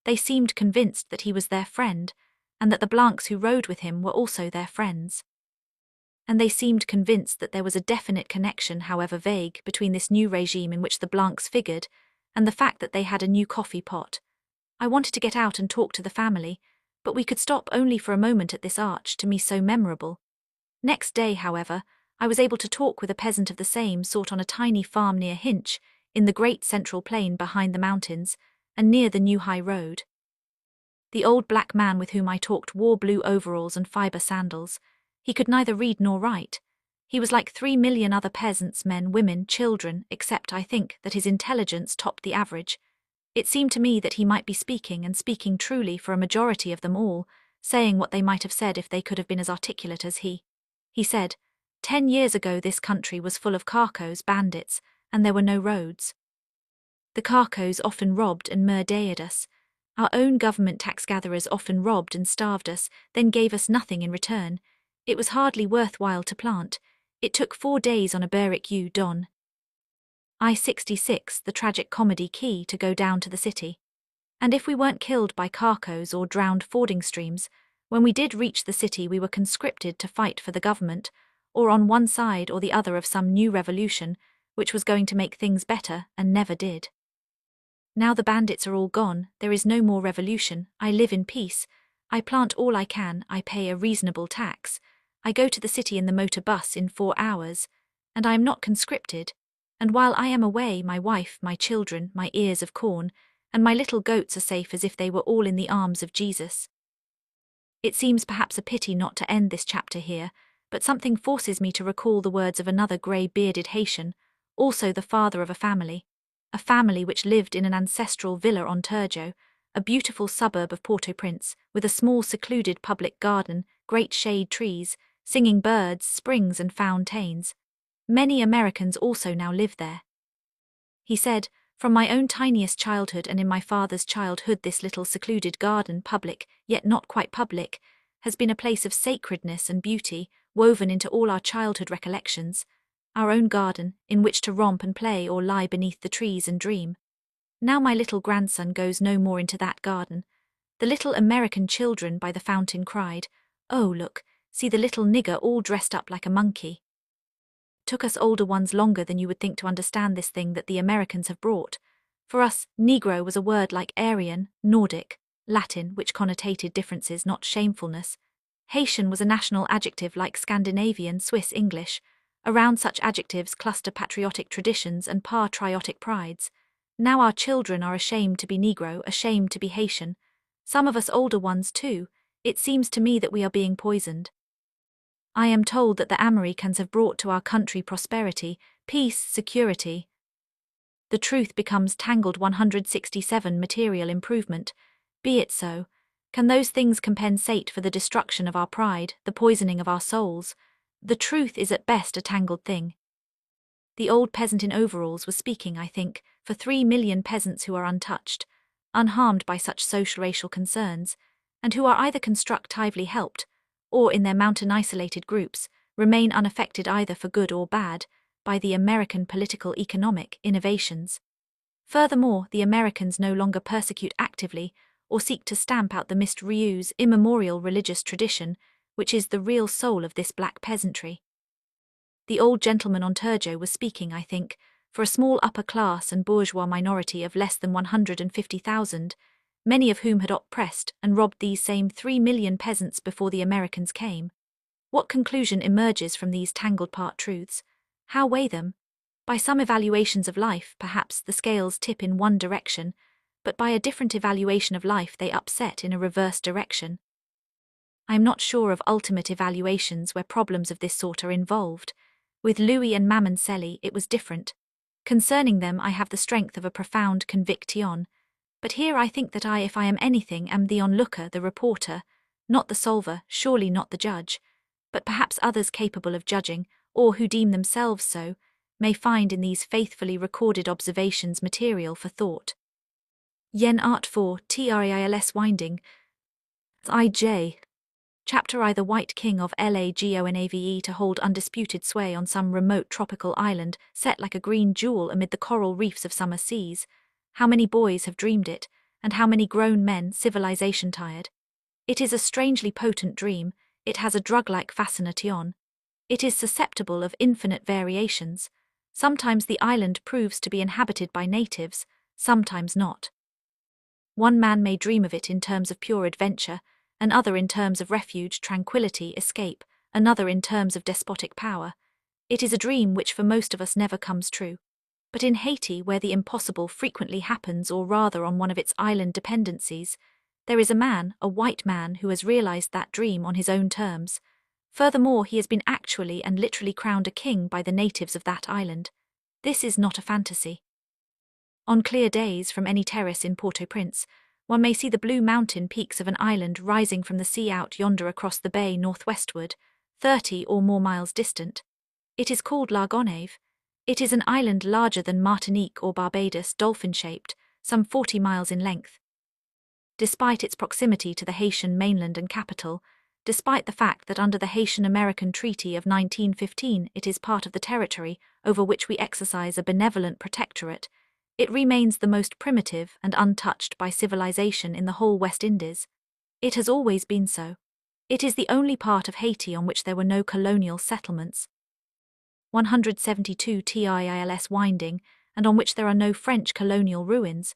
they seemed convinced that he was their friend, and that the Blancs who rode with him were also their friends. And they seemed convinced that there was a definite connection, however vague, between this new regime in which the Blancs figured and the fact that they had a new coffee pot. I wanted to get out and talk to the family, but we could stop only for a moment at this arch, to me so memorable. Next day, however, I was able to talk with a peasant of the same sort on a tiny farm near Hinch, in the great central plain behind the mountains, and near the new high road. The old black man with whom I talked wore blue overalls and fibre sandals. He could neither read nor write. He was like 3 million other peasants, men, women, children, except, I think, that his intelligence topped the average. It seemed to me that he might be speaking and speaking truly for a majority of them all, saying what they might have said if they could have been as articulate as he. He said, 10 years ago this country was full of carcos, bandits, and there were no roads. The carcos often robbed and murdered us. Our own government tax-gatherers often robbed and starved us, then gave us nothing in return. It was hardly worthwhile to plant. It took 4 days on a Berwick Don I-66, the tragic comedy key, to go down to the city. And if we weren't killed by carcos or drowned fording streams, when we did reach the city we were conscripted to fight for the government, or on one side or the other of some new revolution, which was going to make things better and never did. Now the bandits are all gone, there is no more revolution, I live in peace, I plant all I can, I pay a reasonable tax, I go to the city in the motor bus in 4 hours, and I am not conscripted, and while I am away my wife, my children, my ears of corn, and my little goats are safe as if they were all in the arms of Jesus. It seems perhaps a pity not to end this chapter here, but something forces me to recall the words of another grey-bearded Haitian, also the father of a family which lived in an ancestral villa on Turgot, a beautiful suburb of Port-au-Prince, with a small secluded public garden, great shade trees, singing birds, springs and fountains. Many Americans also now live there. He said, from my own tiniest childhood and in my father's childhood this little secluded garden, public, yet not quite public, has been a place of sacredness and beauty, woven into all our childhood recollections, our own garden, in which to romp and play or lie beneath the trees and dream. Now my little grandson goes no more into that garden. The little American children by the fountain cried, "Oh, look, see the little nigger all dressed up like a monkey." Took us older ones longer than you would think to understand this thing that the Americans have brought. For us, Negro was a word like Aryan, Nordic, Latin, which connotated differences, not shamefulness. Haitian was a national adjective like Scandinavian, Swiss, English. Around such adjectives cluster patriotic traditions and patriotic prides. Now our children are ashamed to be Negro, ashamed to be Haitian. Some of us older ones too. It seems to me that we are being poisoned. I am told that the Americans have brought to our country prosperity, peace, security. The truth becomes tangled 167 material improvement. Be it so. Can those things compensate for the destruction of our pride, the poisoning of our souls? The truth is at best a tangled thing. The old peasant in overalls was speaking, I think, for 3 million peasants who are untouched, unharmed by such social-racial concerns, and who are either constructively helped, or in their mountain-isolated groups, remain unaffected either for good or bad, by the American political economic innovations. Furthermore, the Americans no longer persecute actively, or seek to stamp out the misreuse immemorial religious tradition, which is the real soul of this black peasantry. The old gentleman on Turgot was speaking, I think, for a small upper class and bourgeois minority of less than 150,000, many of whom had oppressed and robbed these same 3 million peasants before the Americans came. What conclusion emerges from these tangled part-truths? How weigh them? By some evaluations of life, perhaps, the scales tip in one direction, but by a different evaluation of life they upset in a reverse direction. I am not sure of ultimate evaluations where problems of this sort are involved. With Louis and Mammon Selly it was different. Concerning them I have the strength of a profound conviction. But here I think that I, if I am anything, am the onlooker, the reporter, not the solver, surely not the judge, but perhaps others capable of judging, or who deem themselves so, may find in these faithfully recorded observations material for thought. Yen Art 4, Trils Winding. I.J. Chapter I. The White King of Lagonave to hold undisputed sway on some remote tropical island set like a green jewel amid the coral reefs of summer seas. How many boys have dreamed it, and how many grown men civilization-tired. It is a strangely potent dream, it has a drug-like fascination. It is susceptible of infinite variations. Sometimes the island proves to be inhabited by natives, sometimes not. One man may dream of it in terms of pure adventure, another in terms of refuge, tranquility, escape, another in terms of despotic power. It is a dream which for most of us never comes true. But in Haiti, where the impossible frequently happens, or rather on one of its island dependencies, there is a man, a white man, who has realized that dream on his own terms. Furthermore, he has been actually and literally crowned a king by the natives of that island. This is not a fantasy. On clear days from any terrace in Port-au-Prince, one may see the blue mountain peaks of an island rising from the sea out yonder across the bay northwestward, 30 or more miles distant. It is called La Gonâve. It is an island larger than Martinique or Barbados, dolphin-shaped, some 40 miles in length. Despite its proximity to the Haitian mainland and capital, despite the fact that under the Haitian-American Treaty of 1915 it is part of the territory over which we exercise a benevolent protectorate, it remains the most primitive and untouched by civilization in the whole West Indies. It has always been so. It is the only part of Haiti on which there were no colonial settlements. 172 TILS winding, and on which there are no French colonial ruins.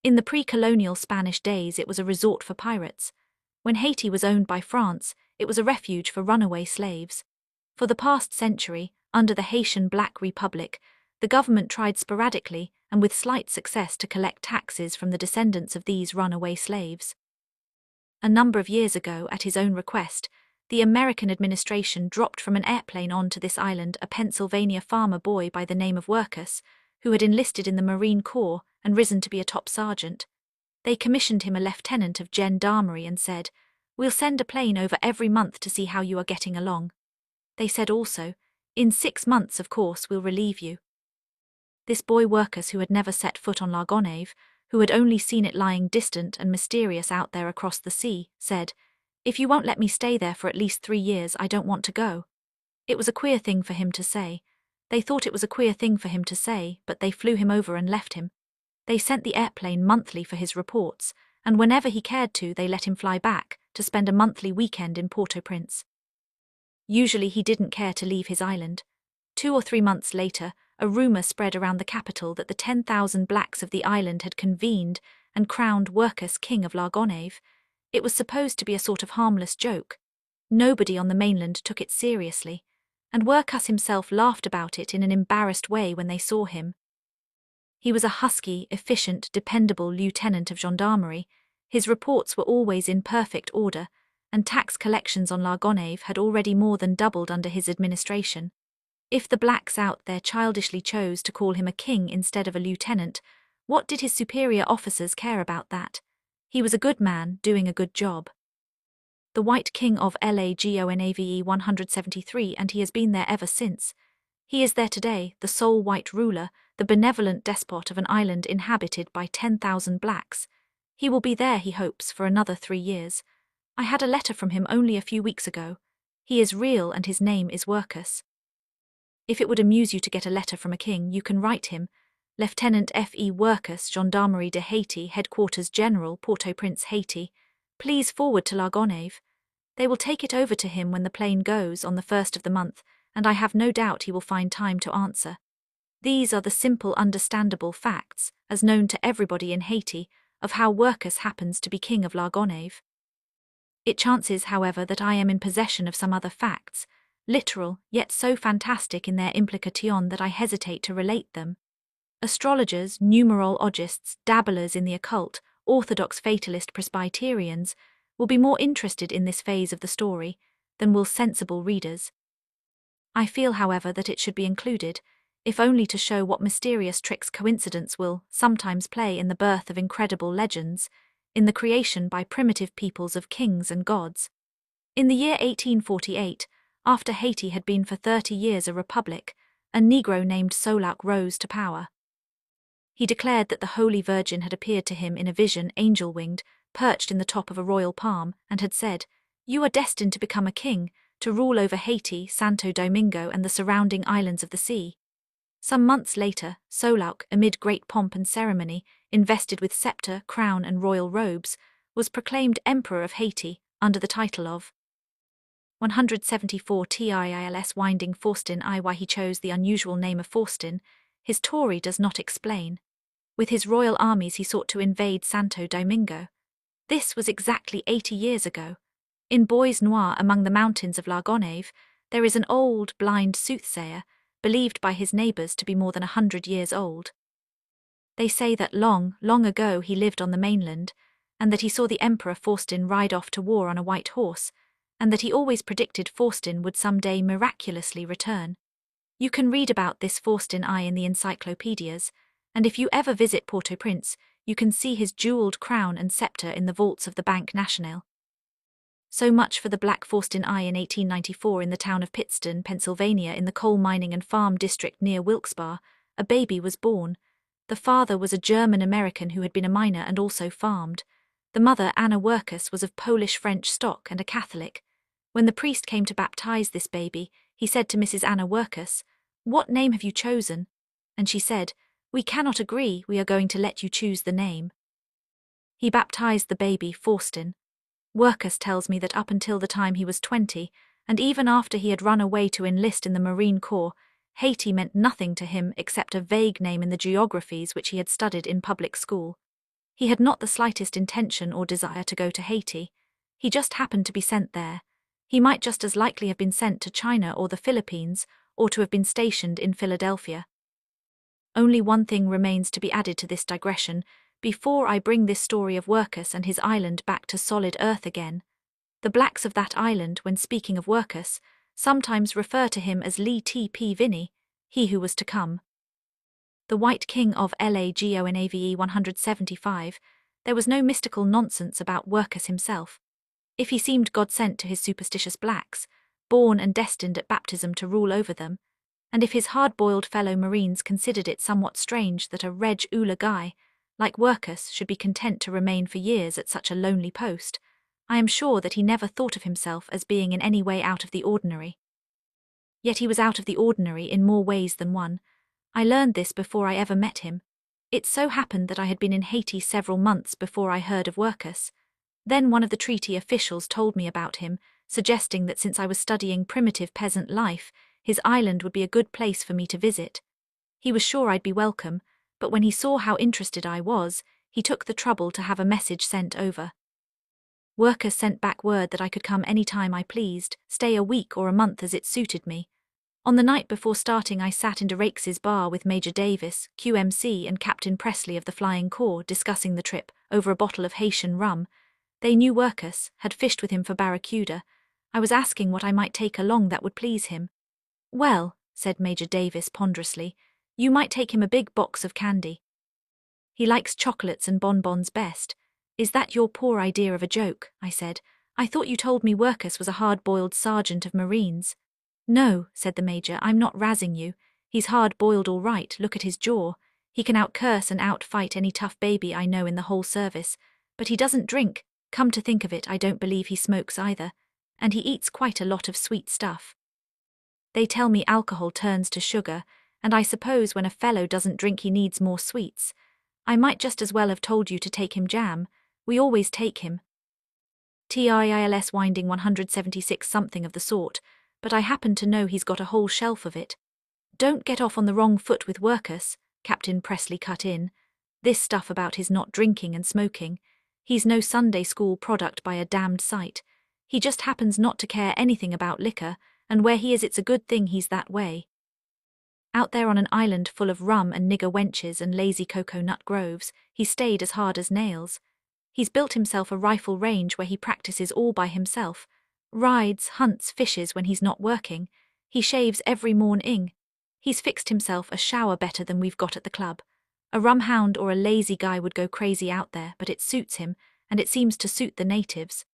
In the pre-colonial Spanish days it was a resort for pirates. When Haiti was owned by France, it was a refuge for runaway slaves. For the past century, under the Haitian Black Republic, the government tried sporadically and with slight success to collect taxes from the descendants of these runaway slaves. A number of years ago, at his own request, the American administration dropped from an airplane onto this island a Pennsylvania farmer boy by the name of Workus, who had enlisted in the Marine Corps and risen to be a top sergeant. They commissioned him a lieutenant of gendarmerie and said, "We'll send a plane over every month to see how you are getting along." They said also, "In 6 months, of course, we'll relieve you." This boy Workus, who had never set foot on La Gonâve, who had only seen it lying distant and mysterious out there across the sea, said, "If you won't let me stay there for at least 3 years, I don't want to go." It was a queer thing for him to say. They thought it was a queer thing for him to say, but they flew him over and left him. They sent the airplane monthly for his reports, and whenever he cared to, they let him fly back to spend a monthly weekend in Port-au-Prince. Usually he didn't care to leave his island. 2 or 3 months later, a rumor spread around the capital that the 10,000 blacks of the island had convened and crowned Workus king of La Gonâve. It was supposed to be a sort of harmless joke. Nobody on the mainland took it seriously, and Workus himself laughed about it in an embarrassed way when they saw him. He was a husky, efficient, dependable lieutenant of gendarmerie. His reports were always in perfect order, and tax collections on La Gonâve had already more than doubled under his administration. If the blacks out there childishly chose to call him a king instead of a lieutenant, what did his superior officers care about that? He was a good man doing a good job. The White King of LAGONAVE 173, and he has been there ever since. He is there today, the sole white ruler, the benevolent despot of an island inhabited by 10,000 blacks. He will be there, he hopes, for another 3 years. I had a letter from him only a few weeks ago. He is real and his name is Workus. If it would amuse you to get a letter from a king, you can write him, Lieutenant F.E. Workus, Gendarmerie de Haiti, Headquarters General, Port-au-Prince, Haiti. Please forward to La Gonâve. They will take it over to him when the plane goes on the 1st of the month, and I have no doubt he will find time to answer. These are the simple, understandable facts, as known to everybody in Haiti, of how Workus happens to be king of La Gonâve. It chances, however, that I am in possession of some other facts, literal, yet so fantastic in their implication that I hesitate to relate them. Astrologers, numerologists, dabblers in the occult, orthodox fatalist Presbyterians will be more interested in this phase of the story than will sensible readers. I feel, however, that it should be included, if only to show what mysterious tricks coincidence will sometimes play in the birth of incredible legends, in the creation by primitive peoples of kings and gods. In the year 1848, after Haiti had been for 30 years a republic, a Negro named Seabrook rose to power. He declared that the Holy Virgin had appeared to him in a vision, angel-winged, perched in the top of a royal palm, and had said, "You are destined to become a king, to rule over Haiti, Santo Domingo and the surrounding islands of the sea." Some months later, Seabrook, amid great pomp and ceremony, invested with scepter, crown and royal robes, was proclaimed Emperor of Haiti under the title of 174 TILS winding Faustin I. Why he chose the unusual name of Faustin, his story does not explain. With his royal armies he sought to invade Santo Domingo. This was exactly 80 years ago. In Bois Noir among the mountains of La Gonâve, there is an old, blind soothsayer, believed by his neighbours to be more than 100 years old. They say that long, long ago he lived on the mainland, and that he saw the Emperor Faustin ride off to war on a white horse, and that he always predicted Faustin would someday miraculously return. You can read about this Faustin I in the encyclopedias, And if you ever visit Port-au-Prince, you can see his jeweled crown and scepter in the vaults of the Banque Nationale. So much for the Black Faustin I. In 1894, in the town of Pittston, Pennsylvania, in the coal mining and farm district near Wilkes-Barre, a baby was born. The father was a German-American who had been a miner and also farmed. The mother, Anna Workus, was of Polish-French stock and a Catholic. When the priest came to baptize this baby, he said to Mrs. Anna Workus, "What name have you chosen?" And she said, "We cannot agree, we are going to let you choose the name." He baptized the baby Faustin. Workus tells me that up until the time he was 20, and even after he had run away to enlist in the Marine Corps, Haiti meant nothing to him except a vague name in the geographies which he had studied in public school. He had not the slightest intention or desire to go to Haiti. He just happened to be sent there. He might just as likely have been sent to China or the Philippines, or to have been stationed in Philadelphia. Only one thing remains to be added to this digression, before I bring this story of Workus and his island back to solid earth again. The blacks of that island, when speaking of Workus, sometimes refer to him as Lee T.P. Vinny, he who was to come. The White King of LAGONAVE 175, there was no mystical nonsense about Workus himself. If he seemed God-sent to his superstitious blacks, born and destined at baptism to rule over them, and if his hard-boiled fellow Marines considered it somewhat strange that a Reg Ula guy, like Workus, should be content to remain for years at such a lonely post, I am sure that he never thought of himself as being in any way out of the ordinary. Yet he was out of the ordinary in more ways than one. I learned this before I ever met him. It so happened that I had been in Haiti several months before I heard of Workus. Then one of the treaty officials told me about him, suggesting that since I was studying primitive peasant life, his island would be a good place for me to visit. He was sure I'd be welcome, but when he saw how interested I was, he took the trouble to have a message sent over. Workus sent back word that I could come any time I pleased, stay a week or a month as it suited me. On the night before starting, I sat in Rakes's bar with Major Davis, QMC, and Captain Presley of the Flying Corps, discussing the trip, over a bottle of Haitian rum. They knew Workus, had fished with him for barracuda. I was asking what I might take along that would please him. "Well," said Major Davis ponderously, "you might take him a big box of candy. He likes chocolates and bonbons best." "Is that your poor idea of a joke?" I said. "I thought you told me Workus was a hard-boiled sergeant of Marines." "No," said the Major, "I'm not razzing you. He's hard-boiled all right, look at his jaw. He can out-curse and out-fight any tough baby I know in the whole service. But he doesn't drink. Come to think of it, I don't believe he smokes either. And he eats quite a lot of sweet stuff. They tell me alcohol turns to sugar, and I suppose when a fellow doesn't drink he needs more sweets. I might just as well have told you to take him jam. We always take him. TILS winding 176 something of the sort, but I happen to know he's got a whole shelf of it." "Don't get off on the wrong foot with Workus," Captain Presley cut in. "This stuff about his not drinking and smoking. He's no Sunday school product by a damned sight. He just happens not to care anything about liquor, and where he is it's a good thing he's that way. Out there on an island full of rum and nigger wenches and lazy cocoa-nut groves, he stayed as hard as nails. He's built himself a rifle range where he practices all by himself. Rides, hunts, fishes when he's not working. He shaves every morning. He's fixed himself a shower better than we've got at the club. A rum hound or a lazy guy would go crazy out there, but it suits him, and it seems to suit the natives.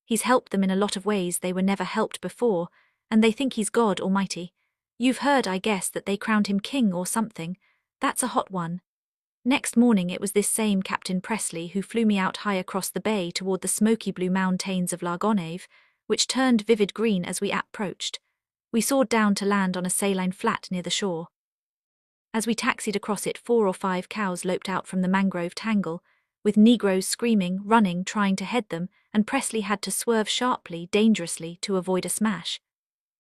He's helped them in a lot of ways they were never helped before, and they think he's God Almighty. You've heard, I guess, that they crowned him king or something. That's a hot one. Next morning it was this same Captain Presley who flew me out high across the bay toward the smoky blue mountains of Largonave, which turned vivid green as we approached. We soared down to land on a saline flat near the shore. As we taxied across it, 4 or 5 cows loped out from the mangrove tangle, with Negroes screaming, running, trying to head them, and Presley had to swerve sharply, dangerously, to avoid a smash.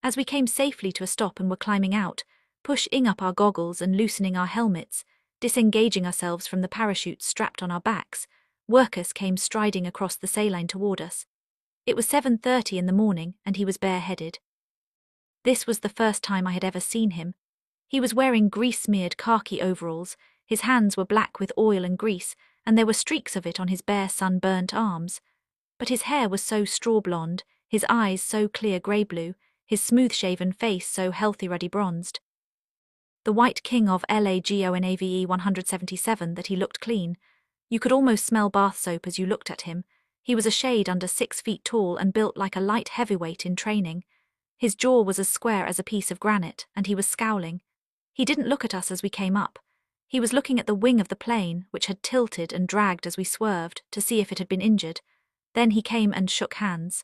As we came safely to a stop and were climbing out, pushing up our goggles and loosening our helmets, disengaging ourselves from the parachutes strapped on our backs, Workus came striding across the saline toward us. It was 7:30 in the morning, and he was bareheaded. This was the first time I had ever seen him. He was wearing grease-smeared khaki overalls, his hands were black with oil and grease, and there were streaks of it on his bare sunburnt arms. But his hair was so straw blonde, his eyes so clear grey-blue, his smooth-shaven face so healthy ruddy bronzed. the White King of LAGONAVE 177, that he looked clean. You could almost smell bath soap as you looked at him. He was a shade under 6 feet tall and built like a light heavyweight in training. His jaw was as square as a piece of granite, and he was scowling. He didn't look at us as we came up. He was looking at the wing of the plane, which had tilted and dragged as we swerved, to see if it had been injured. Then he came and shook hands.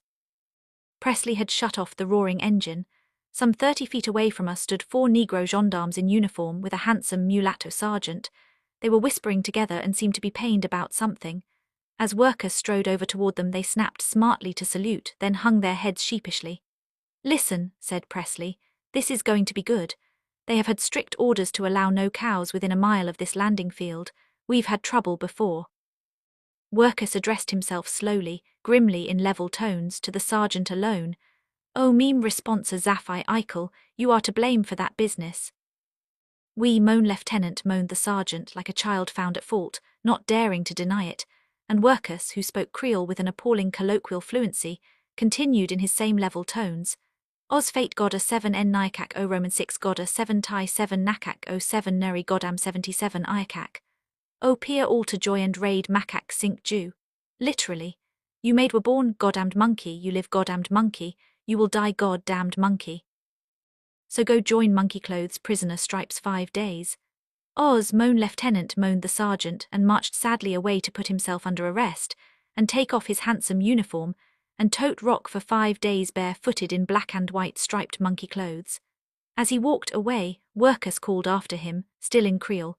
Presley had shut off the roaring engine. Some 30 feet away from us stood 4 Negro gendarmes in uniform with a handsome mulatto sergeant. They were whispering together and seemed to be pained about something. As workers strode over toward them, they snapped smartly to salute, then hung their heads sheepishly. "Listen," said Presley, "this is going to be good. They have had strict orders to allow no cows within a mile of this landing field. We've had trouble before." Workus addressed himself slowly, grimly in level tones, to the sergeant alone. "Oh, meme responsa Zafai Eichel, you are to blame for that business." "We moan, Lieutenant," moaned the sergeant like a child found at fault, not daring to deny it, and Workus, who spoke Creole with an appalling colloquial fluency, continued in his same level tones. "Oz fate goda 7 n Nyakak o Roman 6 goda 7 Tai 7 Nakak o 7 Neri Godam 77 Iakak. O peer all to joy and raid Makak sink Jew." Literally. "You made were born, goddamned monkey, you live goddamned monkey, you will die goddamned monkey. So go join monkey clothes prisoner stripes 5 days." "Oz moan, Lieutenant," moaned the sergeant, and marched sadly away to put himself under arrest, and take off his handsome uniform, and tote rock for 5 days barefooted in black and white striped monkey clothes. As he walked away, Workus called after him, still in Creole.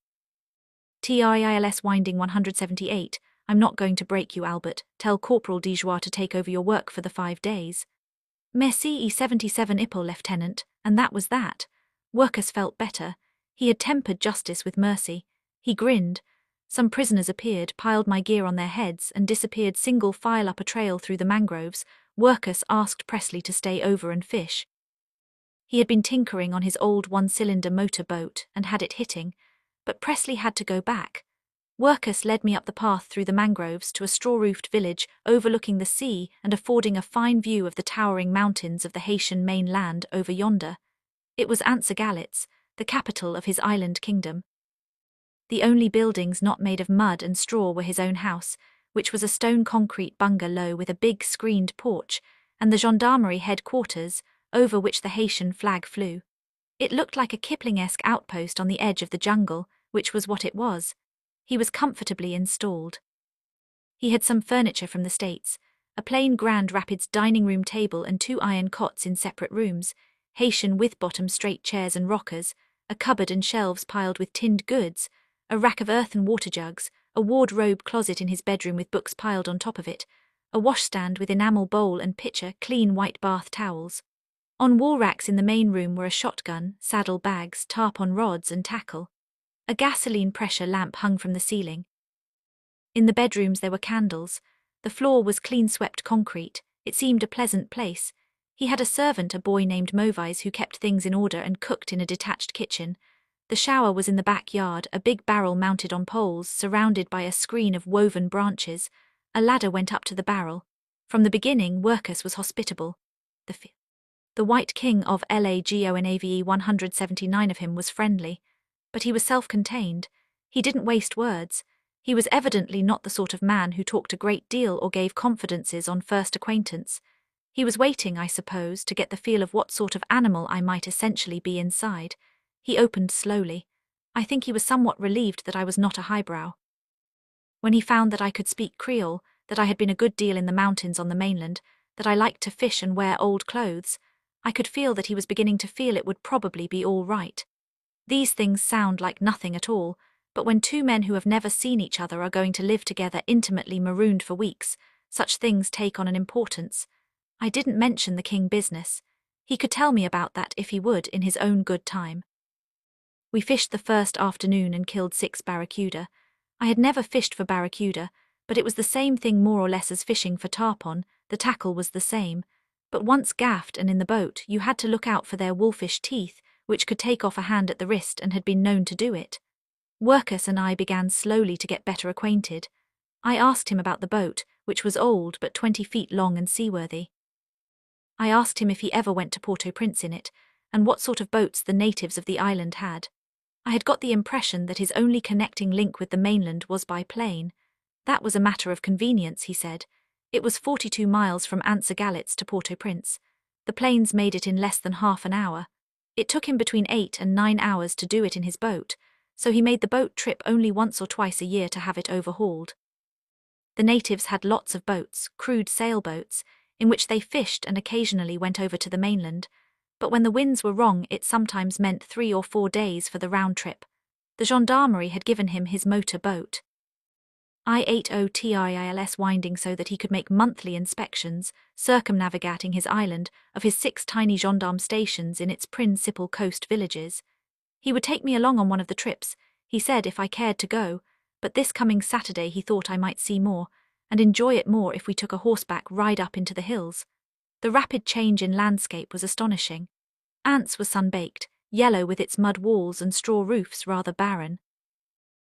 "TRILS winding 178, I'm not going to break you, Albert. Tell Corporal Dijois to take over your work for the 5 days. Merci E77 Ippel, Lieutenant," and that was that. Workus felt better. He had tempered justice with mercy. He grinned. Some prisoners appeared, piled my gear on their heads, and disappeared single file up a trail through the mangroves. Workus asked Presley to stay over and fish. He had been tinkering on his old 1-cylinder motor boat and had it hitting, but Presley had to go back. Workus led me up the path through the mangroves to a straw-roofed village overlooking the sea and affording a fine view of the towering mountains of the Haitian mainland over yonder. It was Antsagalitz, the capital of his island kingdom. The only buildings not made of mud and straw were his own house, which was a stone concrete bungalow with a big screened porch, and the gendarmerie headquarters, over which the Haitian flag flew. It looked like a Kipling-esque outpost on the edge of the jungle, which was what it was. He was comfortably installed. He had some furniture from the States, a plain Grand Rapids dining room table and 2 iron cots in separate rooms, Haitian with-bottom straight chairs and rockers, a cupboard and shelves piled with tinned goods, a rack of earthen water jugs, a wardrobe closet in his bedroom with books piled on top of it, a washstand with enamel bowl and pitcher, clean white bath towels. On wall racks in the main room were a shotgun, saddle bags, tarpon rods and tackle. A gasoline pressure lamp hung from the ceiling. In the bedrooms there were candles. The floor was clean-swept concrete. It seemed a pleasant place. He had a servant, a boy named Movies, who kept things in order and cooked in a detached kitchen. The shower was in the backyard, a big barrel mounted on poles, surrounded by a screen of woven branches. A ladder went up to the barrel. From the beginning, Workus was hospitable. The White King of LAGONAVE 179 of him was friendly. But he was self-contained. He didn't waste words. He was evidently not the sort of man who talked a great deal or gave confidences on first acquaintance. He was waiting, I suppose, to get the feel of what sort of animal I might essentially be inside. He opened slowly. I think he was somewhat relieved that I was not a highbrow. When he found that I could speak Creole, that I had been a good deal in the mountains on the mainland, that I liked to fish and wear old clothes, I could feel that he was beginning to feel it would probably be all right. These things sound like nothing at all, but when 2 men who have never seen each other are going to live together intimately marooned for weeks, such things take on an importance. I didn't mention the king business. He could tell me about that if he would in his own good time. We fished the first afternoon and killed 6 barracuda. I had never fished for barracuda, but it was the same thing more or less as fishing for tarpon. The tackle was the same. But once gaffed and in the boat, you had to look out for their wolfish teeth, which could take off a hand at the wrist and had been known to do it. Workus and I began slowly to get better acquainted. I asked him about the boat, which was old but 20 feet long and seaworthy. I asked him if he ever went to Port-au-Prince in it, and what sort of boats the natives of the island had. I had got the impression that his only connecting link with the mainland was by plane. That was a matter of convenience, he said. It was 42 miles from Antsa to Port-au-Prince. The planes made it in less than half an hour. It took him between 8 and 9 hours to do it in his boat, so he made the boat trip only once or twice a year to have it overhauled. The natives had lots of boats, crude sailboats, in which they fished and occasionally went over to the mainland, but when the winds were wrong it sometimes meant 3 or 4 days for the round trip. The gendarmerie had given him his motor boat. I-80TILS winding so that he could make monthly inspections, circumnavigating his island of his 6 tiny gendarme stations in its principal coast villages. He would take me along on one of the trips, he said, if I cared to go, but this coming Saturday he thought I might see more, and enjoy it more if we took a horseback ride up into the hills. The rapid change in landscape was astonishing. Antsa was sun-baked, yellow with its mud walls and straw roofs rather barren.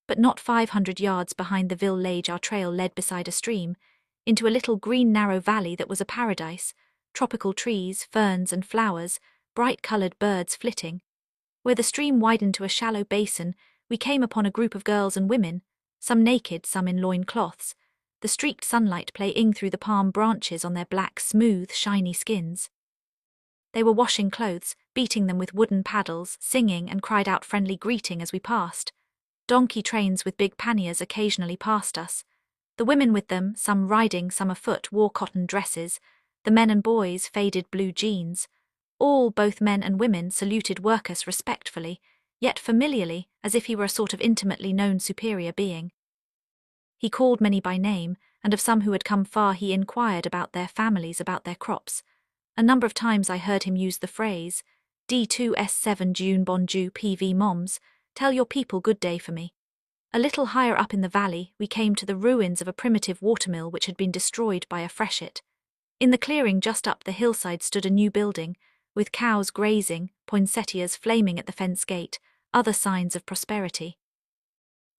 But not 500 yards behind the village our trail led beside a stream, into a little green narrow valley that was a paradise, tropical trees, ferns and flowers, bright-coloured birds flitting. Where the stream widened to a shallow basin, we came upon a group of girls and women, some naked, some in loin-cloths, the streaked sunlight playing through the palm branches on their black, smooth, shiny skins. They were washing clothes, beating them with wooden paddles, singing and cried out friendly greeting as we passed. Donkey trains with big panniers occasionally passed us. The women with them, some riding, some afoot, wore cotton dresses, the men and boys faded blue jeans. All, both men and women, saluted Workus respectfully, yet familiarly, as if he were a sort of intimately known superior being. He called many by name, and of some who had come far he inquired about their families, about their crops. A number of times I heard him use the phrase, D2S7 June Bonjour PV Moms, tell your people good day for me. A little higher up in the valley we came to the ruins of a primitive watermill which had been destroyed by a freshet. In the clearing just up the hillside stood a new building, with cows grazing, poinsettias flaming at the fence gate, other signs of prosperity.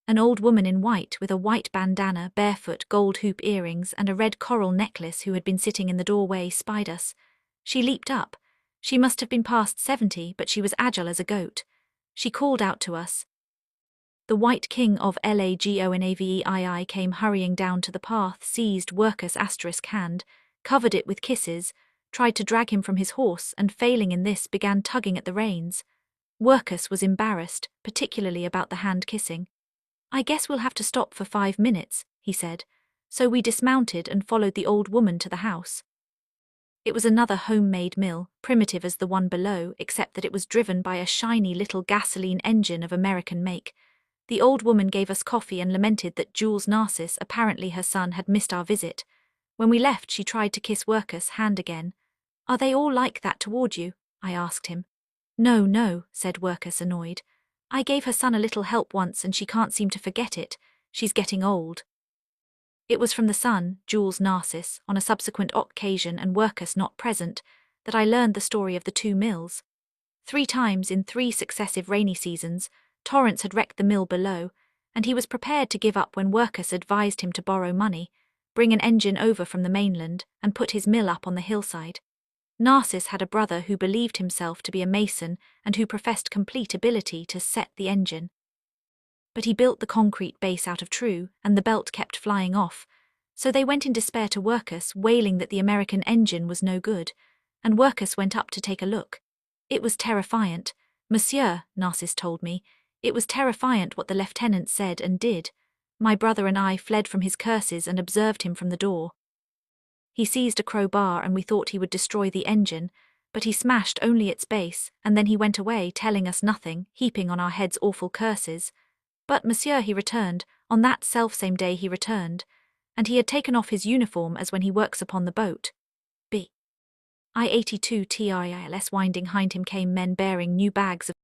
An old woman in white with a white bandana, barefoot, gold hoop earrings and a red coral necklace who had been sitting in the doorway spied us. She leaped up. She must have been past 70, but she was agile as a goat. She called out to us. The White King of Lagonavei came hurrying down to the path, seized Workus' hand, covered it with kisses, tried to drag him from his horse, and failing in this began tugging at the reins. Workus was embarrassed, particularly about the hand-kissing. I guess we'll have to stop for 5 minutes, he said, so we dismounted and followed the old woman to the house. It was another homemade mill, primitive as the one below, except that it was driven by a shiny little gasoline engine of American make. The old woman gave us coffee and lamented that Jules Narcisse, apparently her son, had missed our visit. When we left, she tried to kiss Workus' hand again. Are they all like that toward you? I asked him. No, said Workus, annoyed. I gave her son a little help once and she can't seem to forget it. She's getting old. It was from the son, Jules Narcisse, on a subsequent occasion and Workus not present, that I learned the story of the 2 mills. 3 times in 3 successive rainy seasons, torrents had wrecked the mill below, and he was prepared to give up when Workus advised him to borrow money, bring an engine over from the mainland, and put his mill up on the hillside. Narcisse had a brother who believed himself to be a mason and who professed complete ability to set the engine. But he built the concrete base out of true, and the belt kept flying off, so they went in despair to Workus, wailing that the American engine was no good, and Workus went up to take a look. It was terrifiant. Monsieur, Narcisse told me, it was terrifiant what the lieutenant said and did. My brother and I fled from his curses and observed him from the door. He seized a crowbar and we thought he would destroy the engine, but he smashed only its base, and then he went away telling us nothing, heaping on our heads awful curses. But, monsieur, he returned, on that self-same day he returned, and he had taken off his uniform as when he works upon the boat. I-82TILS winding behind him came men bearing new bags of